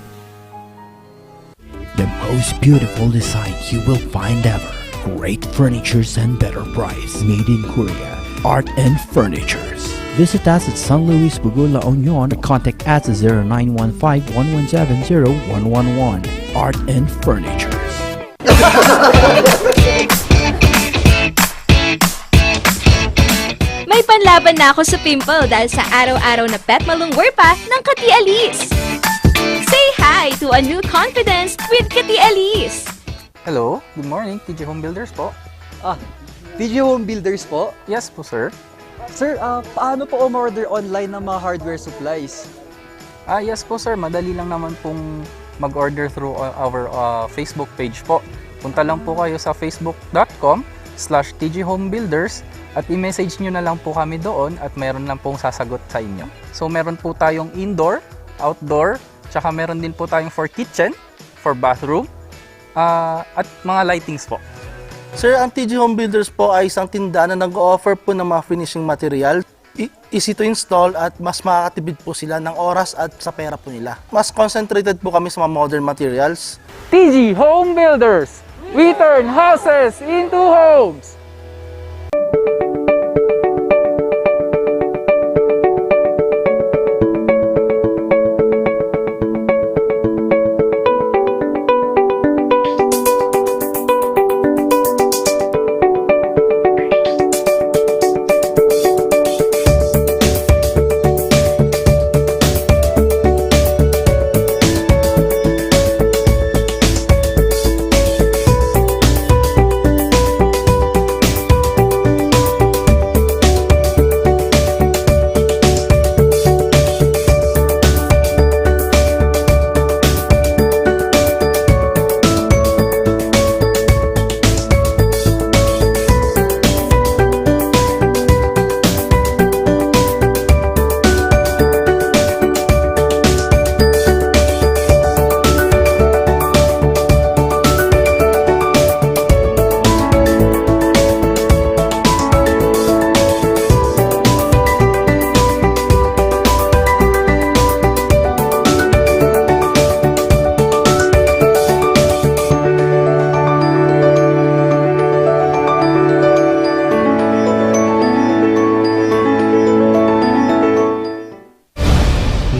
The most beautiful design you will find ever. Great furnitures and better price. Made in Korea. Art and Furnitures. Visit us at San Luis Bugo, La Union, or contact us at 0915-117-0111. Art and Furnitures. May panlaban na ako sa pimple dahil sa araw-araw na pet malungwer pa ng Kati Alice. Say hi to a new confidence with Kati Alice. Hello, good morning, TG Home Builders po. TG Home Builders po? Yes po, sir. Sir, paano po umorder online ng mga hardware supplies? Yes po, sir. Madali lang naman pong mag-order through our Facebook page po. Punta lang po kayo sa facebook.com/tghomebuilders at i-message nyo na lang po kami doon at meron lang pong sasagot sa inyo. So meron po tayong indoor, outdoor, tsaka meron din po tayong for kitchen, for bathroom, at mga lightings po. Sir, ang TG Home Builders po ay isang tindahan na nag-offer po ng mga finishing material. Easy to install at mas makakatipid po sila ng oras at sa pera po nila. Mas concentrated po kami sa mga modern materials. TG Home Builders! We turn houses into homes!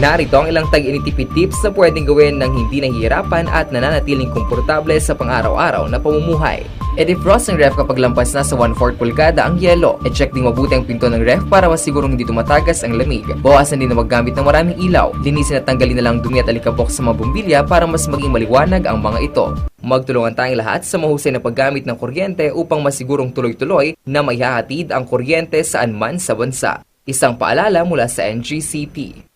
Narito ang ilang tag-initipid tips na pwedeng gawin ng hindi nahihirapan at nananatiling komportable sa pang-araw-araw na pamumuhay. I-defrost ng ref kapag lampas na sa 1/4 pulgada ang yelo. I-check din mabuti ang pinto ng ref para masigurong hindi tumatagas ang lamig. Bawasan din na maggamit ng maraming ilaw. Linisin at tanggalin na lang dumi at alikabok sa mga bumbilya para mas maging maliwanag ang mga ito. Magtulungan tayong lahat sa mahusay na paggamit ng kuryente upang masigurong tuloy-tuloy na maihahatid ang kuryente saan man sa bansa. Isang paalala mula sa NGCP.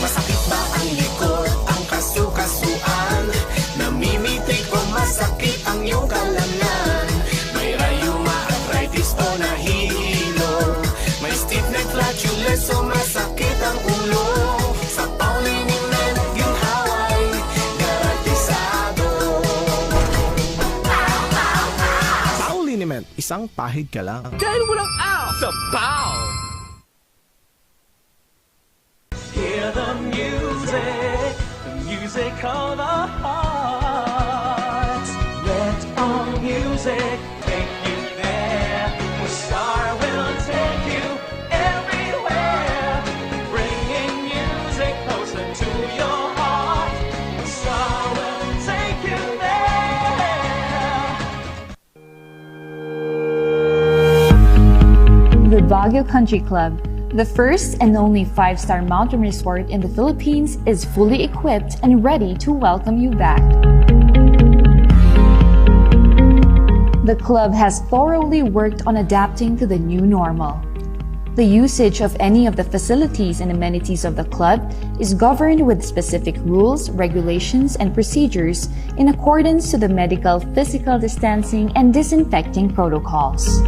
Masakit ba ang likod, ang kasukasuan? Namimitik o masakit ang iyong kalamnan? May rayuma, arthritis o nahihilo? May stiff neck, flatulence o masakit ang ulo? Sa Pauliniment, yung haway, garantisado. Pauliniment, isang pahid ka lang. Dahil walang out sa Pau! Hear the music of the heart. Let all music take you there. Where Star will take you everywhere. Bringing music closer to your heart. Star will take you there. The Baguio Country Club, the first and only 5-star mountain resort in the Philippines, is fully equipped and ready to welcome you back. The club has thoroughly worked on adapting to the new normal. The usage of any of the facilities and amenities of the club is governed with specific rules, regulations, and procedures in accordance to the medical, physical distancing, and disinfecting protocols.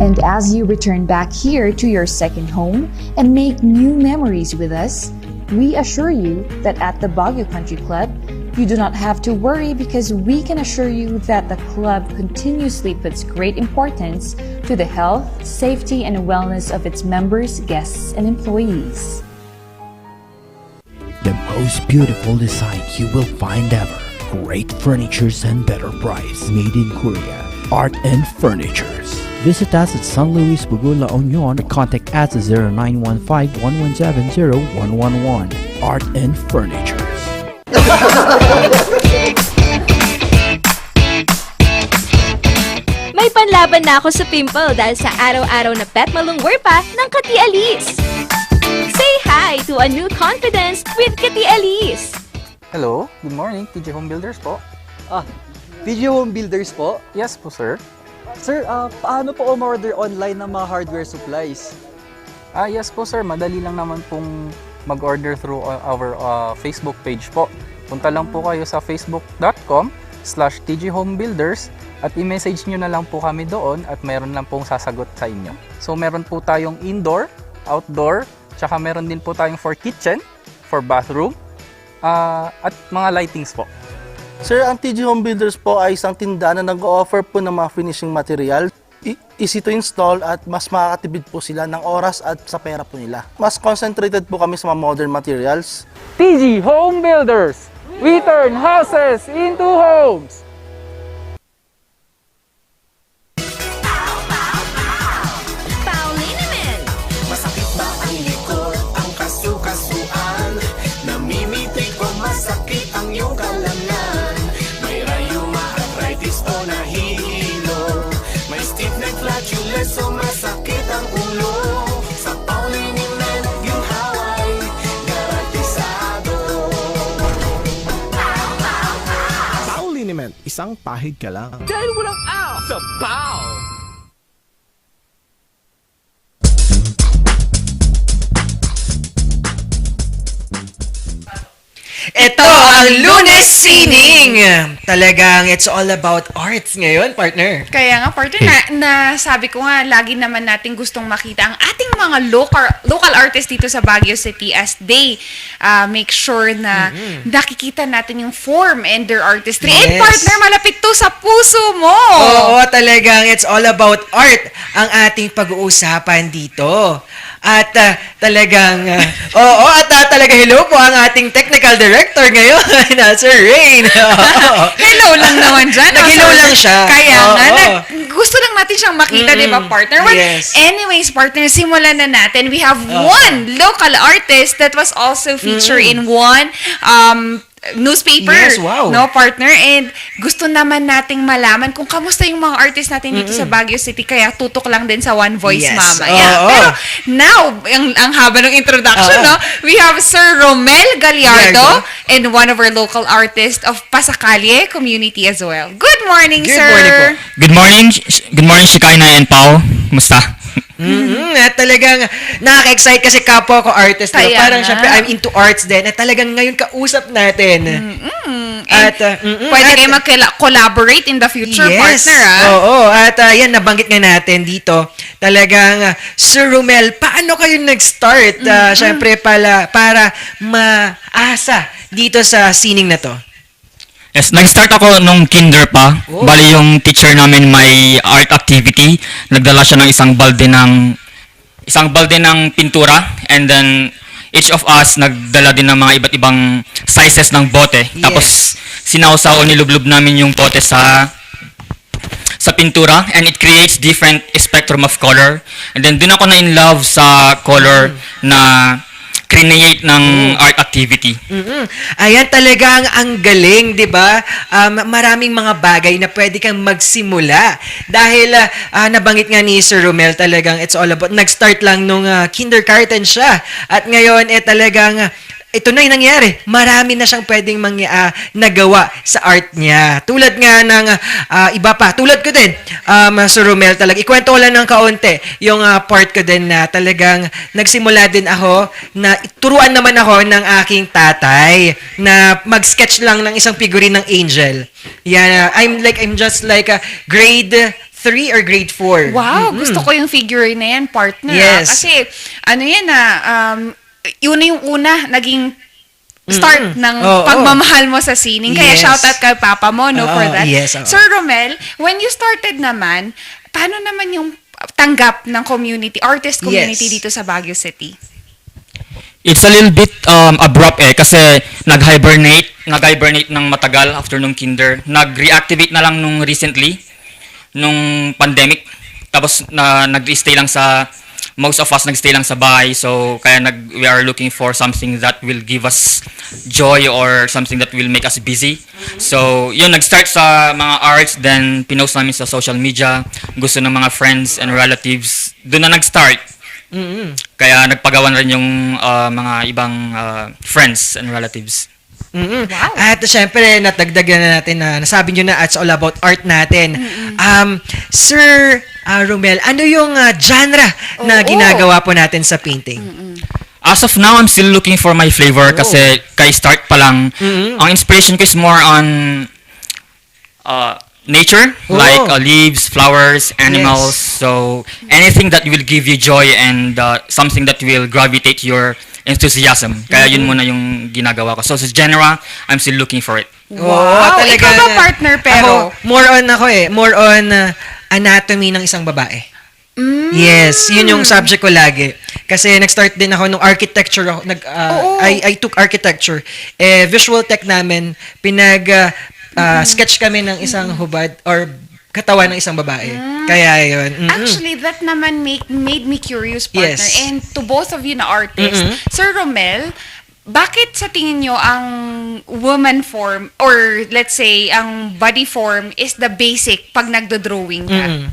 And as you return back here to your second home and make new memories with us, we assure you that at the Baguio Country Club, you do not have to worry because we can assure you that the club continuously puts great importance to the health, safety, and wellness of its members, guests, and employees. The most beautiful design you will find ever. Great furnitures and better price. Made in Korea. Art and Furnitures. Visit us at San Luis Bugola, La Union, or contact us at 0915-117-0111. Art and Furnitures. May panlaban na ako sa pimple dahil sa araw-araw na pet malungwer pa ng Kati Alice. Say hi to a new confidence with Kati Alice. Hello, good morning, TJ Home Builders po. TJ Home Builders po? Yes po, sir. Sir, paano po umorder online ng mga hardware supplies? Yes po, sir. Madali lang naman pong mag-order through our Facebook page po. Punta lang po kayo sa facebook.com/tjhomebuilders at i-message nyo na lang po kami doon at meron lang pong sasagot sa inyo. So meron po tayong indoor, outdoor, tsaka meron din po tayong for kitchen, for bathroom, at mga lightings po. Sir, ang TJ Home Builders po ay isang tindahan na nag-o-offer po ng mga finishing material. Easy to install at mas makakatipid po sila ng oras at sa pera po nila. Mas concentrated po kami sa mga modern materials. TJ Home Builders! We turn houses into homes! Masakit ba ang likod, ang kasukasuan? Namimitik o masakit ang iyong kalamnan? May rayuma, arthritis o nahihilo? May stiff neck, flatulence o masakit ang ulo? Sa Pauliniment, yung haway, garantisado. Pauliniment, isang pahid ka lang. Dahil walang out sa Pau! Ito ang Lunes Sining! Talagang it's all about arts ngayon, partner. Kaya nga, partner, nasabi ko nga, lagi naman natin gustong makita ang ating mga local artists dito sa Baguio City as they make sure na nakikita natin yung form and their artistry. Yes. And partner, malapit to sa puso mo! Oo, talagang it's all about art ang ating pag-uusapan dito. At oo, at talaga hello po ang ating technical director ngayon, Sir Rain. Hello lang naman dyan. Nag-hello lang siya. Kaya gusto lang natin siyang makita, di ba, partner? Well, anyways, partner, simulan na natin. We have one local artist that was also featured in one newspaper. Yes, wow. No, partner? And gusto naman nating malaman kung kamusta yung mga artist natin dito sa Baguio City. Kaya tutok lang din sa One Voice mamaya. Pero now, ang haba ng introduction, no? We have Sir Romel Gallardo and one of our local artists of Pasacalye community as well. Good morning, sir. Good morning po. Good morning, Shikaina and Pao. Kumusta? At talagang nakaka-excite kasi kapwa ko artist. Diba? Parang syempre I'm into arts din. At talagang ngayon kausap natin. At pwede kayo mag-collaborate in the future, partner. Oo. At yan, nabanggit nga natin dito. Talagang, Sir Romel, paano kayo nag-start? Syempre para maasa dito sa sining na to. Yes, nag-start ako nung kinder pa. Bali yung teacher namin may art activity. Nagdala siya ng isang balde ng pintura, and then each of us nagdala din ng mga iba't ibang sizes ng bote. Tapos sinausaw o nilublob namin yung bote sa pintura, and it creates different spectrum of color. And then dun ako na in love sa color na create ng art activity. Ayan, talagang ang galing, di ba? Maraming mga bagay na pwede kang magsimula. Dahil nabanggit nga ni Sir Romel, talagang it's all about, nag-start lang nung kindergarten siya. At ngayon, talagang ito na yung nangyari. Marami na siyang pwedeng nagawa sa art niya. Tulad nga ng iba pa. Tulad ko din, Sir Romel, talaga. Ikwento ko lang ng kaunti yung part ko din na talagang nagsimula din ako na turuan naman ako ng aking tatay na mag-sketch lang ng isang figurine ng angel. Yan, I'm just like grade 3 or grade 4. Wow, gusto ko yung figurine na yan, partner. Yes. Kasi, yun na yung una naging start ng pagmamahal mo sa sining. Kaya shoutout kay Papa mo, for that. Sir Romel, when you started naman, paano naman yung tanggap ng artist community dito sa Baguio City? It's a little bit abrupt kasi nag-hibernate ng matagal after nung kinder. Nag-reactivate na lang nung recently, nung pandemic. Tapos nag-stay lang most of us nagstay lang sa bahay, so kaya we are looking for something that will give us joy or something that will make us busy. So yun, nag-start sa mga arts, then pinost namin sa social media, gusto ng mga friends and relatives, doon na nag-start. Kaya nagpagawan rin yung mga ibang friends and relatives. Wow. At syempre, natagdagan na natin na nasabi nyo na it's all about art natin. Sir Romel, ano yung genre na ginagawa po natin sa painting? As of now, I'm still looking for my flavor kasi kay start pa lang. Ang inspiration ko is more on nature, like leaves, flowers, animals. So anything that will give you joy and something that will gravitate your enthusiasm. Kaya yun muna yung ginagawa ko. So sa genre, I'm still looking for it. Wow, ikaw ba, partner, pero? More on anatomy ng isang babae. Yes, yun yung subject ko lagi. Kasi nag-start din ako nung architecture. I took architecture. Visual tech namin, sketch kami ng isang hubad or katawan ng isang babae. Kaya yun. Actually, that naman made me curious, partner. Yes. And to both of you na artists, Sir Romel, bakit sa tingin nyo ang woman form or let's say ang body form is the basic pag nagdo-drawing ka?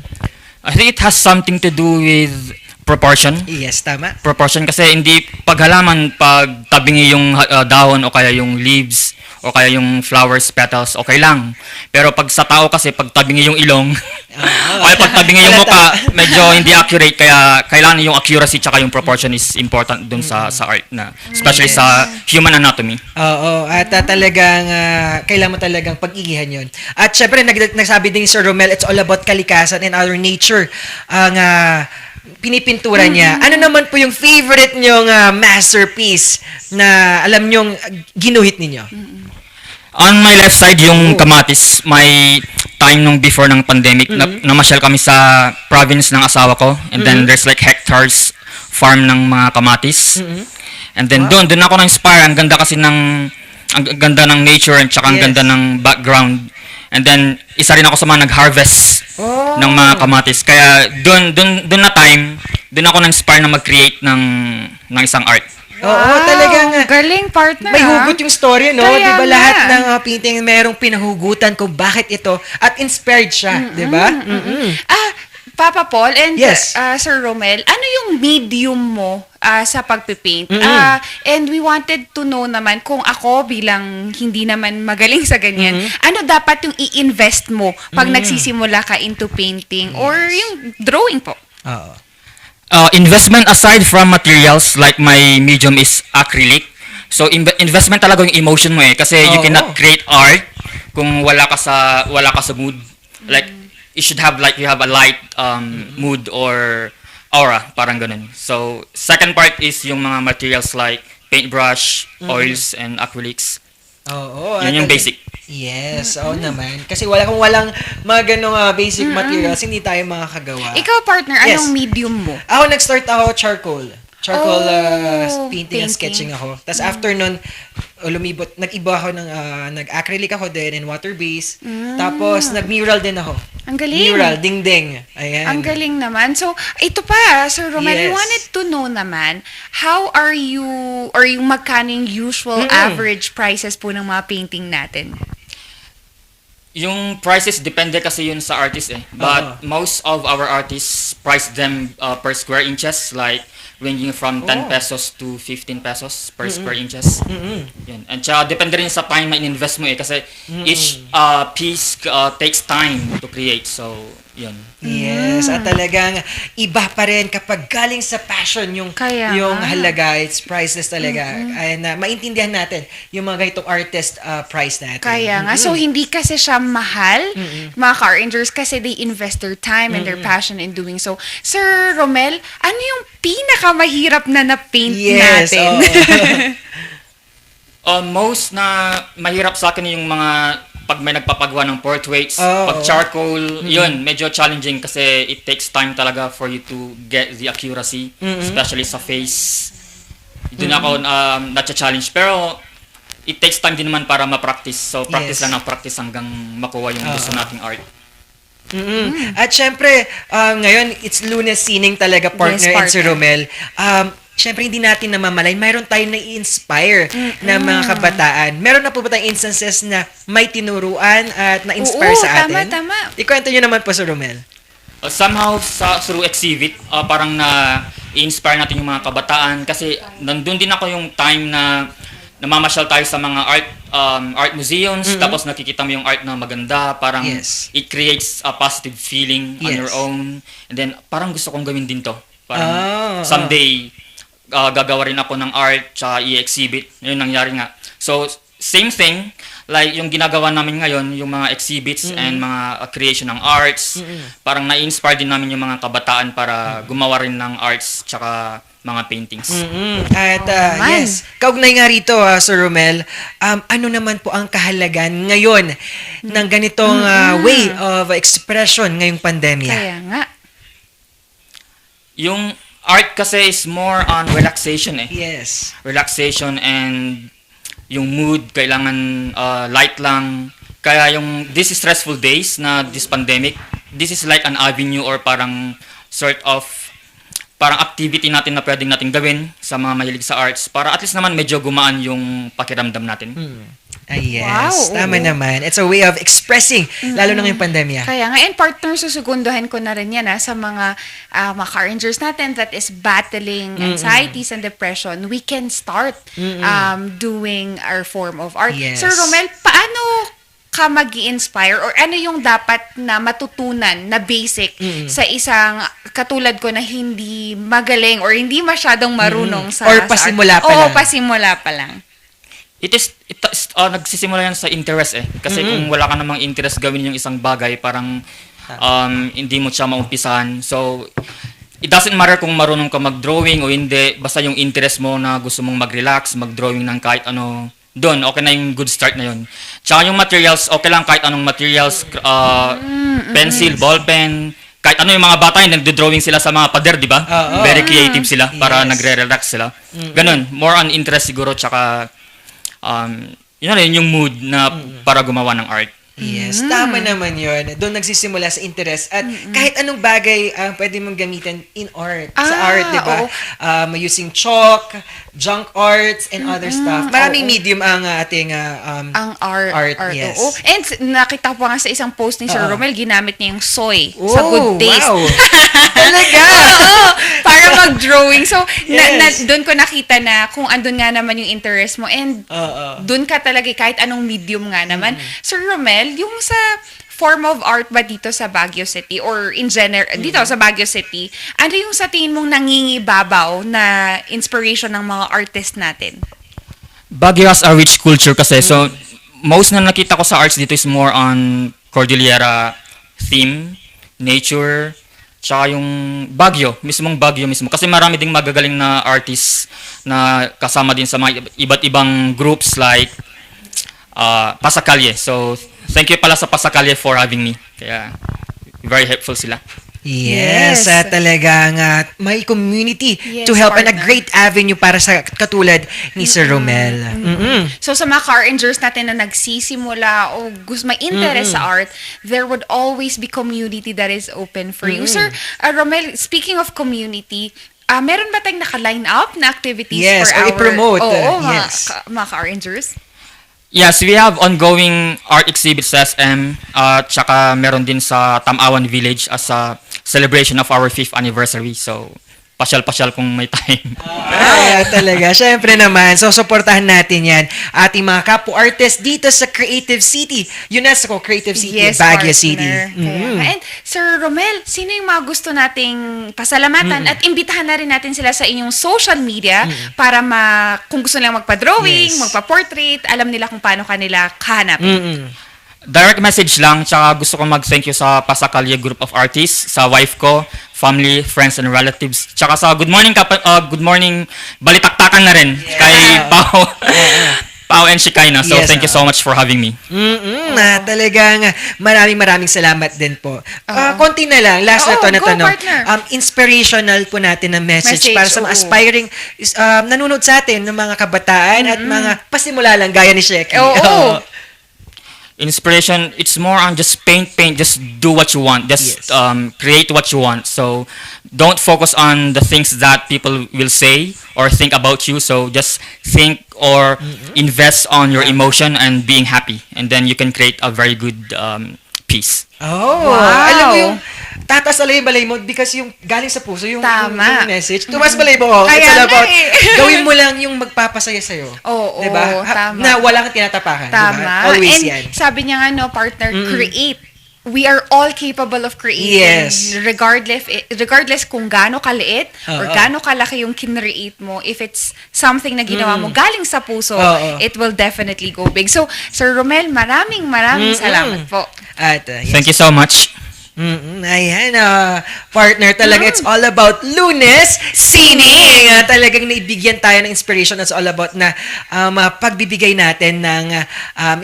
I think it has something to do with proportion. Yes, tama. Proportion kasi hindi paghalaman, pag tabingi yung dahon o kaya yung leaves o kaya yung flowers, petals, okay lang. Pero pag sa tao kasi, pag tabingi yung ilong, o kaya pag tabingi yung mukha, medyo hindi accurate. Kaya kailangan yung accuracy tsaka yung proportion is important dun sa art na, especially sa human anatomy. Oo, at talagang kailangan mo talagang pag-igihan yun. At syempre, nagsabi din Sir Romel, it's all about kalikasan and our nature. Ang pinipintura niya. Ano naman po yung favorite nyong masterpiece na alam nyong ginuhit ninyo? On my left side, yung kamatis. May time nung before ng pandemic, namasyal kami sa province ng asawa ko. And then there's like hectares farm ng mga kamatis. And then doon ako na-inspire. Ang ganda kasi ang ganda ng nature and tsaka ang ganda ng background. And then isa rin ako sa mga nag-harvest ng mga kamatis. Kaya doon ako na-inspire na mag-create ng isang art. Oo, talagang galing partner. May hugot yung story, no? Kaya 'Di ba nga. lahat ng painting merong pinahugutan kung bakit ito at inspired siya, 'di ba? Papa Paul and Yes. Sir Romel, ano yung medium mo sa pagpipaint? And we wanted to know naman kung ako bilang hindi naman magaling sa ganyan, ano dapat yung i-invest mo pag nagsisimula ka into painting or yung drawing po? Oo. Investment aside from materials, like my medium is acrylic. So investment talaga yung emotion mo kasi you cannot create art kung wala ka sa mood. Like you should have you have a light mood or aura, parang ganun. So second part is yung mga materials like paintbrush, oils and acrylics. Oo. Yun yung basic. Yes, oo naman. Kasi walang mga ganong basic materials, hindi tayo makakagawa. Ikaw partner, anong medium mo? Ako nag-start ako charcoal painting and sketching ako. Tapos after nun, nag-iba ako nag-acrylic ako din and water base. Tapos nag-mural din ako. Ang galing. Mural, ding-ding. Ayan. Ang galing naman. So, ito pa, Sir Romel, we Yes. wanted to know naman, how are you, or yung magkano yung usual average prices po ng mga painting natin? Yung prices depende kasi yun sa artist But most of our artists price them per square inches, like ranging from 10 pesos to 15 pesos per square inches. Yun. And depende rin sa time na in-invest mo kasi each piece takes time to create. So, yun. Yes, at talagang iba pa rin kapag galing sa passion yung halaga, it's priceless talaga. And maintindihan natin yung mga ganitong artist price natin. Kaya nga, so hindi kasi siya mahal, mga car rangers, kasi they invest their time and their passion in doing so. Sir Romel, ano yung pinakamahirap na paint natin? Most na mahirap sa akin yung mga pag may nagpapagawa ng portraits, pag charcoal, yun, medyo challenging kasi it takes time talaga for you to get the accuracy, especially sa face. Doon ako na-challenge. Pero it takes time din naman para ma-practice. So practice lang ng practice hanggang makuha yung gusto nating art. At syempre, ngayon, it's Lunes Sining talaga, partner, and Sir Romel. Syempre, hindi natin namamalay. Mayroon tayong na-inspire na mga kabataan. Meron na po ba tayong instances na may tinuruan at na-inspire sa atin? Tama. Ikwento nyo naman po, Sir Romel. Somehow, through exhibit, parang na-inspire natin yung mga kabataan. Kasi nandun din ako yung time na namamasyal tayo sa mga art museums, tapos nakikita mo yung art na maganda, parang it creates a positive feeling on your own. And then, parang gusto kong gawin din to. Parang someday, gagawa rin ako ng art, tsaka i-exhibit. Yun nangyari nga. So, same thing, like yung ginagawa namin ngayon, yung mga exhibits and mga creation ng arts, parang na-inspire din namin yung mga kabataan para gumawa rin ng arts, tsaka mga paintings. At yes, kaugnay nga rito, Sir Romel, ano naman po ang kahalagan ngayon ng ganitong way of expression ngayong pandemya? Kaya nga. Yung art kasi is more on relaxation Yes. Relaxation and yung mood, kailangan light lang. Kaya yung this is stressful days na this pandemic, this is like an avenue or parang sort of parang activity natin na pwedeng natin gawin sa mga mahilig sa arts para at least naman medyo gumaan yung pakiramdam natin. Yes, tama naman. It's a way of expressing, lalo na ngayong pandemya. Kaya nga, and partner, susugunduhan ko na rin yan sa mga car rangers natin that is battling anxieties and depression. We can start doing our form of art. Yes. Sir Romel, paano ka mag-i-inspire or ano yung dapat na matutunan na basic sa isang katulad ko na hindi magaling or hindi masyadong marunong sa or pasimula pa lang. Oo, pasimula pa lang. Nagsisimula yan sa interest Kasi kung wala ka namang interest gawin yung isang bagay, parang hindi mo siya maumpisahan. So, it doesn't matter kung marunong ka mag-drawing o hindi, basta yung interest mo na gusto mong mag-relax, mag-drawing ng kahit ano, doon, okay na yung good start na yun. Tsaka yung materials, okay lang kahit anong materials, pencil, ballpen, kahit ano yung mga bata yun, nagdo-drawing sila sa mga pader, di ba? Very creative sila para Yes. nagre-relax sila. Ganun, more on interest siguro, tsaka yun na yung mood na para gumawa ng art. Yes, tama naman yun. Doon nagsisimula sa interest. At kahit anong bagay pwede mong gamitin in art. Sa art, di ba? Using chalk, junk arts, and other stuff. Maraming medium ang ating ang art. yes. Oo. And nakita ko nga sa isang post ni Sir Oo. Romel, ginamit niya yung soy Oh, sa Good Taste. wow. Talaga? Oo, para mag-drawing. So, Yes. doon ko nakita na kung andun nga naman yung interest mo. And doon ka talaga, kahit anong medium nga naman. Sir Romel, yung sa form of art ba dito sa Baguio City or in general, dito sa Baguio City, ano yung sa tingin mong nangingibabaw na inspiration ng mga artist natin? Baguio has a rich culture kasi. So, most na nakita ko sa arts dito is more on Cordillera theme, nature, tsaka yung Baguio mismo. Kasi marami ding magagaling na artists na kasama din sa mga iba't ibang groups like Pasacalle. So, thank you pala sa Pasacalle for having me. Kaya, very helpful sila. Yes, talagang may community Yes, to help and a partner. great avenue para sa katulad ni Sir Romel. So sa mga car-rangers natin na nagsisimula o gusto may interest sa art, there would always be community that is open for you. Sir Romel, speaking of community, meron ba tayong naka-line up na activities Yes, for or our i-promote, yes. yes. mga car-rangers? Yes, we have ongoing art exhibits sa SM, tsaka meron din sa Tamawan Village as a celebration of our 5th anniversary. So, pasyal-pasyal kung may time. Talaga. Syempre naman. So, supportahan natin yan. Ating mga kapo-artists dito sa Creative City. UNESCO Creative City, Baguio City. Kaya. And Sir Romel, sino yung mga gusto nating pasalamatan at imbitahan na rin natin sila sa inyong social media para kung gusto nilang magpa-drawing, magpa-portrait, alam nila kung paano kanila kahanapin. Direct message lang, tsaka gusto ko mag-thank you sa Pasacalle Group of Artists, sa wife ko, family, friends, and relatives. Tsaka sa Good Morning Balitaktakan na rin kay Pao and Shikaina. So, thank you so much for having me. Talagang maraming salamat din po. Konti na lang, last na to na tanong. Inspirational po natin na message para sa mga aspiring nanonood sa atin ng mga kabataan at mga pasimula lang gaya ni Sheki. Inspiration, it's more on just paint, just do what you want, just create what you want. So don't focus on the things that people will say or think about you. So just think or invest on your emotion and being happy, and then you can create a very good piece. Wow. Alam mo yung tatas balay mo because yung galing sa puso yung message. Tumas balay mo. It's all about gawin mo lang yung magpapasaya sa'yo. Oo, diba? tama. Na wala kang tinatapakan. Tama. Diba? Always And yan. sabi niya nga, partner, create. We are all capable of creating. Yes. Regardless kung gaano kaliit or gaano kalaki yung kinreate mo, if it's something na ginawa mo galing sa puso, it will definitely go big. So, Sir Romel, maraming salamat po. At, Thank you so much. Ayan, partner, talaga it's all about Lunes Sining. Talagang naibigyan tayo ng inspiration. It's all about na pagbibigay natin ng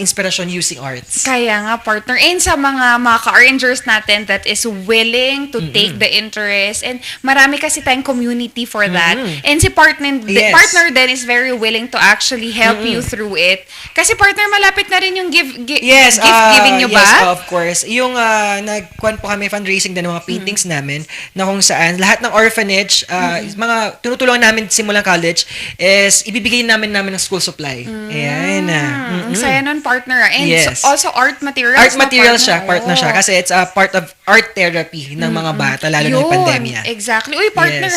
inspiration using arts. Kaya nga, partner. And sa mga ka-arrangers natin that is willing to take the interest. And marami kasi tayong community for that. And si partner din is very willing to actually help you through it. Kasi partner, malapit na rin yung gift giving nyo ba? Yes, of course. Yung nagkuhan po kami fundraising din ng mga paintings namin na kung saan lahat ng orphanage, mga tinutulungan namin simulang college is ibibigay namin ng school supply. Ayan. Ang saya nun, partner. And also art materials. Art materials siya, partner siya. Kasi it's a part of art therapy ng mga bata, lalo na yung pandemya. Exactly. Uy, partner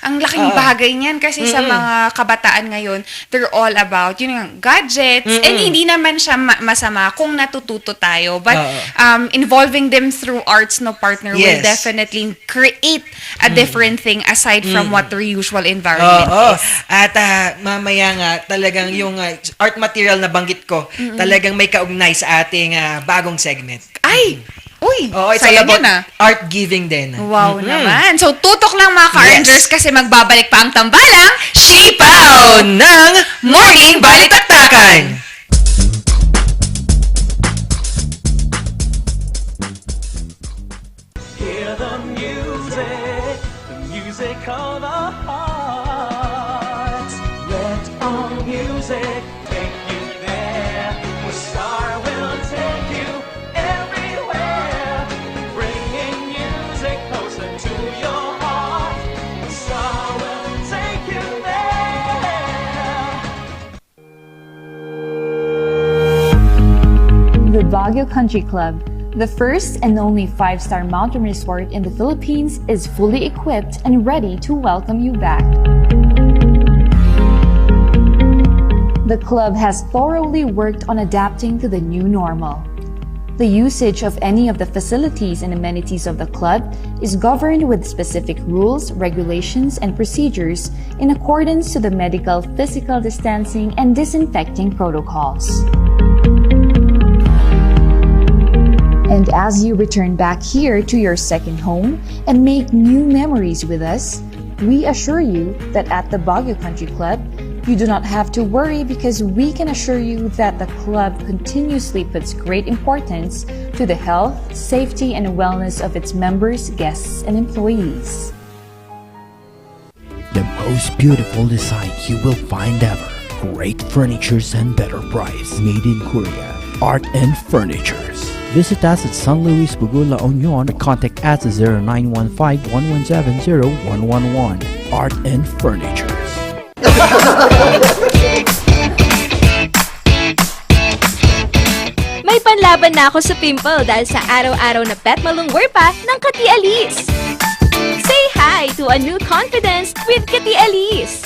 ang laking bagay niyan kasi sa mga kabataan ngayon, they're all about, gadgets. And hindi naman siya masama kung natututo tayo. But involving them through arts, partner, will definitely create a different thing aside from what their usual environment is. At mamaya nga, talagang yung art material na banggit ko, talagang may kaugnay sa ating bagong segment. Uy, it's all about art giving din. Wow naman. So, tutok lang mga ka-arrangers kasi magbabalik pa ang tambalang Sipaw ng Morning Balitaktakan! Hear the The Baguio Country Club, the first and only 5-star mountain resort in the Philippines, is fully equipped and ready to welcome you back. The club has thoroughly worked on adapting to the new normal. The usage of any of the facilities and amenities of the club is governed with specific rules, regulations, and procedures in accordance to the medical, physical distancing, and disinfecting protocols. And as you return back here to your second home and make new memories with us, we assure you that at the Baguio Country Club, you do not have to worry because we can assure you that the club continuously puts great importance to the health, safety, and wellness of its members, guests, and employees. The most beautiful design you will find ever. Great furnitures and better price. Made in Korea. Art and Furnitures. Visit us at San Luis Bugo, La Union, or contact us at 0915-117-0111. Art and Furnitures. May panlaban na ako sa pimple dahil sa araw-araw na pet malungwer pa ng Kati Alice. Say hi to a new confidence with Kati Alice.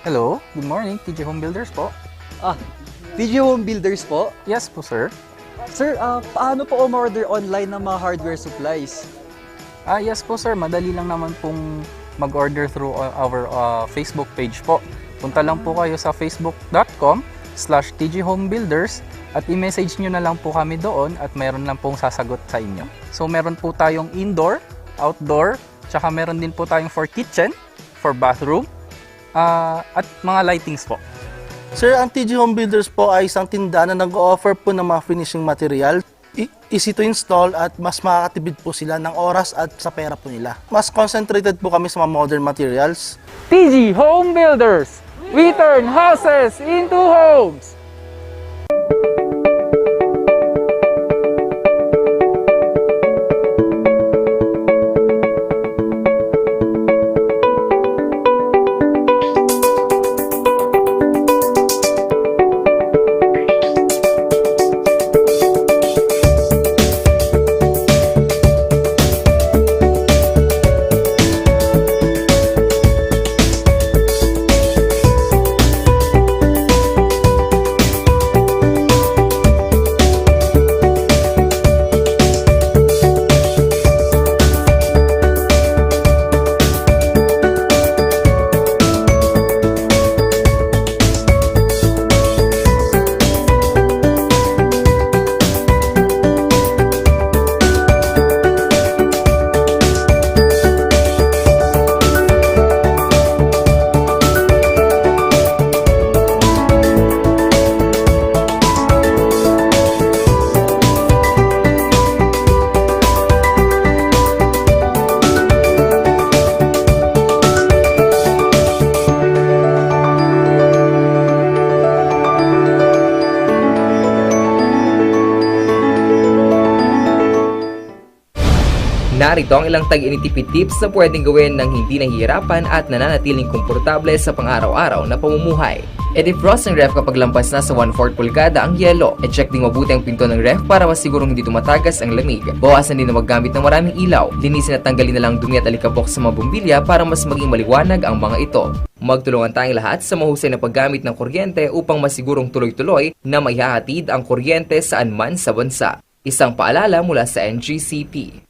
Hello, good morning, TJ Home Builders po. TJ Home Builders po? Yes po, sir. Sir, paano po umorder online ng mga hardware supplies? Yes po, sir. Madali lang naman pong mag-order through our Facebook page po. Punta lang po kayo sa facebook.com/tjhomebuilders at i-message nyo na lang po kami doon at meron lang pong sasagot sa inyo. So meron po tayong indoor, outdoor, tsaka meron din po tayong for kitchen, for bathroom, at mga lightings po. Sir, ang TJ Home Builders po ay isang tindahan na nag-offer po ng mga finishing material. Easy to install at mas makakatipid po sila ng oras at sa pera po nila. Mas concentrated po kami sa mga modern materials. TJ Home Builders! We turn houses into homes! Narito ang ilang tag-initipid tips na pwedeng gawin ng hindi nahihirapan at nananatiling komportable sa pang-araw-araw na pamumuhay. I-defrost ng ref kapag lampas na sa 1/4 pulgada ang yelo. I-check din mabuti ang pinto ng ref para masigurong hindi tumatagas ang lamig. Bawasan din na maggamit ng maraming ilaw. Linisin at tanggalin na lang dumi at alikabok sa mga bumbilya para mas maging maliwanag ang mga ito. Magtulungan tayong lahat sa mahusay na paggamit ng kuryente upang masigurong tuloy-tuloy na maihahatid ang kuryente saan man sa bansa. Isang paalala mula sa NGCP.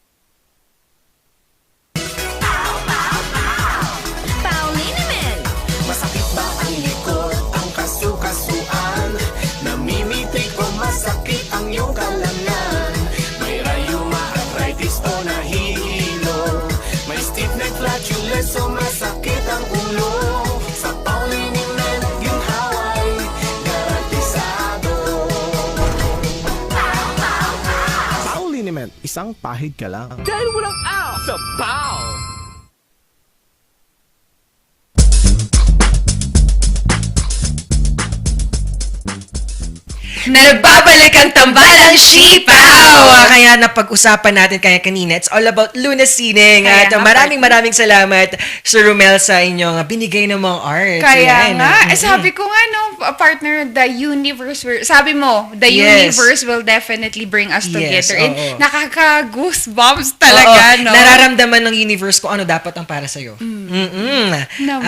So masakit ang ulo sa Pauliniment yung haway garantisado. Pauliniment, isang pahid ka lang. Dahil walang out sa Pau! Nagbabalik ang tambalang sipaw! Kaya napag-usapan natin kaya kanina, it's all about lunasining. At maraming salamat, Sir Romel, sa inyong binigay ng mga art. Kaya nga, sabi ko nga, partner, the universe, universe will definitely bring us together. And nakaka-goosebumps talaga, no? Nararamdaman ng universe kung ano dapat ang para sa'yo.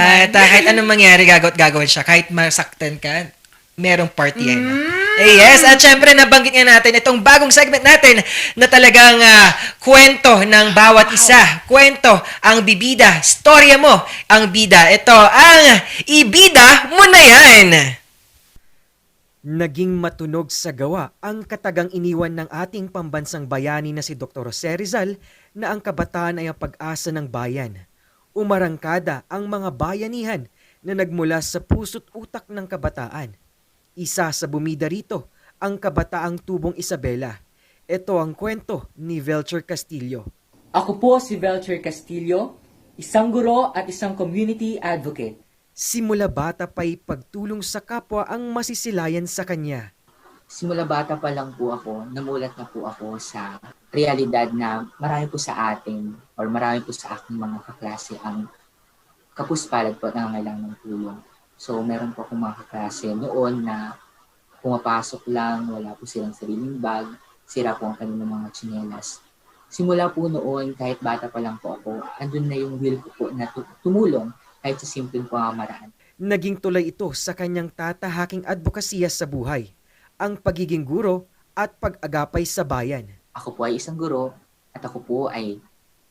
At kahit anong mangyari, gagawin siya. Kahit masaktan ka, merong party yan. Yes, at syempre nabanggit nga natin itong bagong segment natin na talagang kwento ng bawat isa. Kwento ang bibida. Storya mo ang bida. Ito ang ibida mo na yan. Naging matunog sa gawa ang katagang iniwan ng ating pambansang bayani na si Dr. Jose Rizal na ang kabataan ay ang pag-asa ng bayan. Umarangkada ang mga bayanihan na nagmula sa puso't utak ng kabataan. Isa sa bumida rito, ang kabataang Tubong Isabela. Ito ang kwento ni Velcher Castillo. Ako po si Velcher Castillo, isang guro at isang community advocate. Simula bata pa'y pagtulong sa kapwa ang masisilayan sa kanya. Simula bata pa lang po ako, namulat na po ako sa realidad na marami po sa atin or marami po sa aking mga kaklase ang kapuspalad po at nangangailangan ng tulong. So meron po akong mga kaklase noon na pumapasok lang, wala po silang sariling bag, sira po ang kanilang mga tsinelas. Simula po noon, kahit bata pa lang po ako, andun na yung will ko po na tumulong kahit sa simpleng pamamaraan. Naging tulay ito sa kanyang tatahaking advokasya sa buhay, ang pagiging guro at pag-agapay sa bayan. Ako po ay isang guro at ako po ay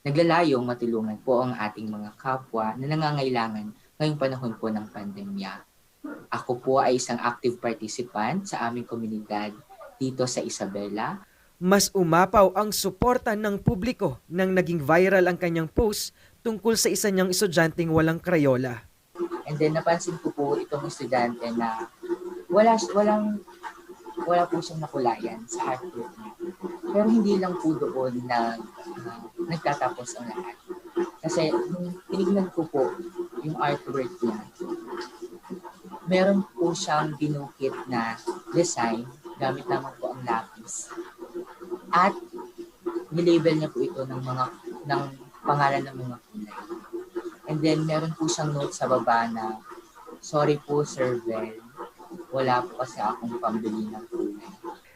naglalayong matulungan po ang ating mga kapwa na nangangailangan ngayong panahon po ng pandemya. Ako po ay isang active participant sa aming komunidad dito sa Isabela. Mas umapaw ang suporta ng publiko nang naging viral ang kanyang post tungkol sa isa niyang estudyanteng walang Crayola. And then napansin ko po itong estudyante na wala po siyang nakulayan sa artwork niya. Pero hindi lang po doon na nagtatapos ang lahat. Kasi nung tinignan ko po yung artwork niya, meron po siyang binukit na design gamit lamang po ang lapis. At nilabel niya po ito ng pangalan ng mga kulay. And then meron po siyang note sa baba na, sorry po Sir Vel, wala po kasi akong pambili ng kulay.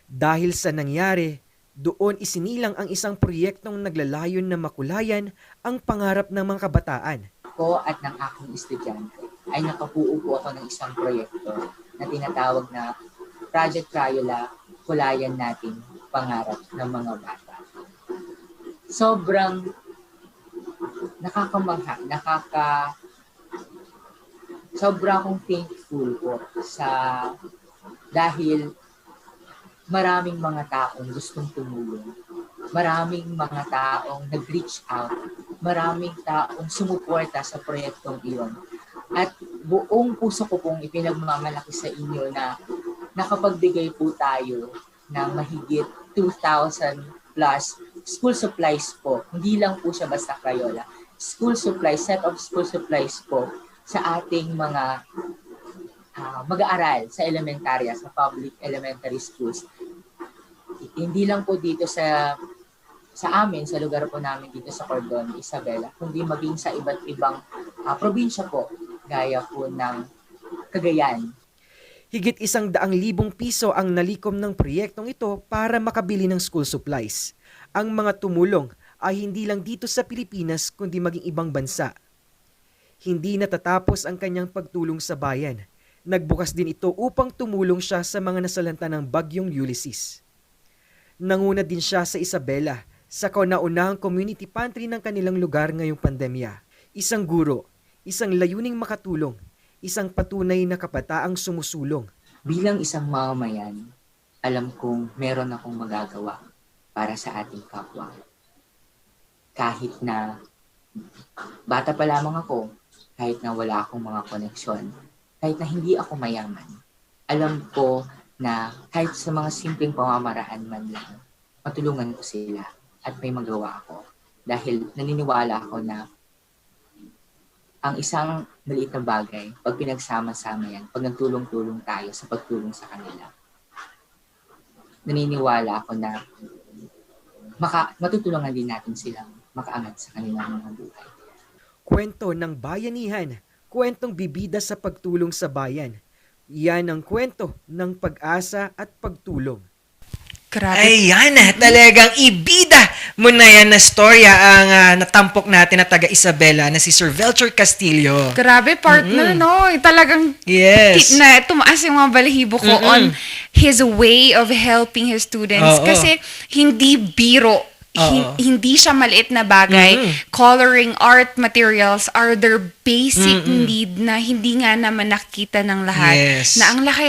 Dahil sa nangyari, doon isinilang ang isang proyektong naglalayon na makulayan ang pangarap ng mga kabataan. Ako at ng aking estudyante ay nakapuo po ako ng isang proyekto na tinatawag na Project Crayola, Kulayan Natin Pangarap ng Mga Bata. Sobrang nakakamangha, sobra akong thankful po dahil maraming mga taong gustong tumulong, maraming mga taong nag-reach out, maraming taong sumuporta sa proyektong iyon. At buong puso ko pong ipinagmamalaki sa inyo na nakapagbigay po tayo ng mahigit 2,000 plus school supplies po. Hindi lang po siya basta Crayola. School supplies, set of school supplies po sa ating mga mag-aaral sa elementarya, sa public elementary schools. Hindi lang po dito sa amin, sa lugar po namin dito sa Cordon, Isabela, kundi maging sa iba't ibang probinsya po, gaya po ng Cagayan. Higit 100,000 piso ang nalikom ng proyektong ito para makabili ng school supplies. Ang mga tumulong ay hindi lang dito sa Pilipinas kundi maging ibang bansa. Hindi natatapos ang kanyang pagtulong sa bayan. Nagbukas din ito upang tumulong siya sa mga nasalanta ng bagyong Ulysses. Nanguna din siya sa Isabela, sa kauna-unahang community pantry ng kanilang lugar ngayong pandemya. Isang guro, isang layuning makatulong, isang patunay na kabataang sumusulong. Bilang isang mamamayan, alam kong meron akong magagawa para sa ating kapwa. Kahit na bata pa lamang ako, kahit na wala akong mga koneksyon, kahit na hindi ako mayaman, alam ko na kahit sa mga simpleng pamamaraan man lang, matulungan ko sila at may magawa ako. Dahil naniniwala ako na ang isang maliit na bagay, pag pinagsama-sama yan, pag nagtulong-tulong tayo sa pagtulong sa kanila, naniniwala ako na matutulungan din natin silang makaangat sa kanilang mga buhay. Kwento ng bayanihan, kwentong bibida sa pagtulong sa bayan. Yan ang kwento ng pag-asa at pagtulong. Grabe. Ayan, talagang ibida mo na yan na storya ang natampok natin na taga Isabela na si Sir Velcher Castillo. Grabe, partner, no? Talagang tumaas yung mga balahibo ko on his way of helping his students. Kasi hindi biro. Hindi siya maliit na bagay. Coloring art materials are their basic need na hindi nga naman nakikita ng lahat. Na ang laki,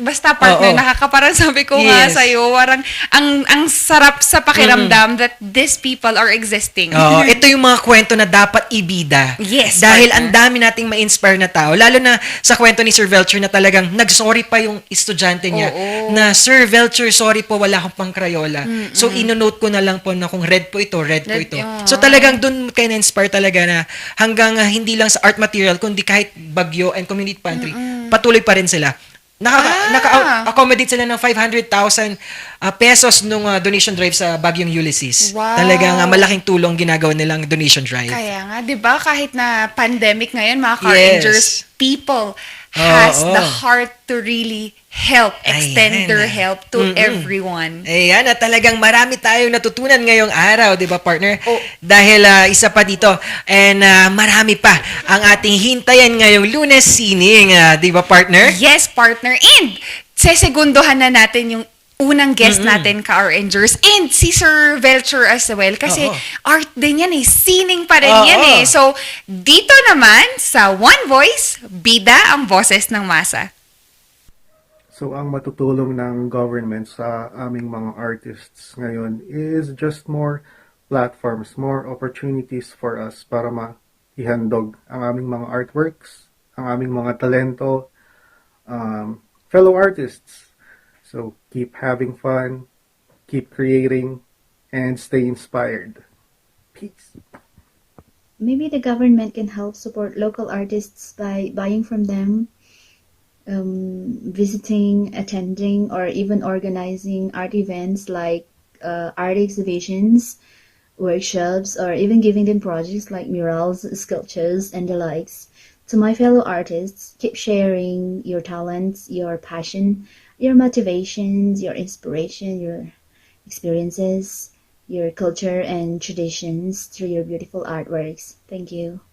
basta partner, nakakaparang sabi ko nga sa'yo, warang ang sarap sa pakiramdam that these people are existing. Ito yung mga kwento na dapat ibida. Yes, dahil partner. ang dami nating ma-inspire na tao. Lalo na sa kwento ni Sir Velcher na talagang nag-sorry pa yung estudyante niya na, Sir Velcher, sorry po, wala akong pang Crayola. So, inonote ko na lang po na kung red po ito. So, talagang dun kayo na-inspire talaga na hanggang hindi lang sa art material, kundi kahit bagyo and community pantry, patuloy pa rin sila. Naka-accommodate sila ng 500,000 pesos nung donation drive sa Bagyong Ulysses. Wow. Talagang malaking tulong ginagawa nilang donation drive. Kaya nga, di ba, kahit na pandemic ngayon, mga Car Rangers, people has the heart to really help, extend their help to everyone. Ayan, at talagang marami tayong natutunan ngayong araw, di ba, partner? Dahil isa pa dito, and marami pa ang ating hintayan ngayong Lunes sining, di ba, partner? Yes, partner. And sesegundohan na natin yung unang guest natin, Car Rangers, and si Sir Velcher as well. Kasi art din yan sining pa rin yan So, dito naman sa One Voice, bida ang boses ng masa. So, ang matutulong ng government sa aming mga artists ngayon is just more platforms, more opportunities for us para maihandog ang aming mga artworks, ang aming mga talento, fellow artists. So, keep having fun, keep creating, and stay inspired. Peace. Maybe the government can help support local artists by buying from them, visiting, attending, or even organizing art events like art exhibitions, workshops, or even giving them projects like murals, sculptures, and the likes. To my fellow artists, keep sharing your talents, your passion, your motivations, your inspiration, your experiences, your culture and traditions through your beautiful artworks. Thank you.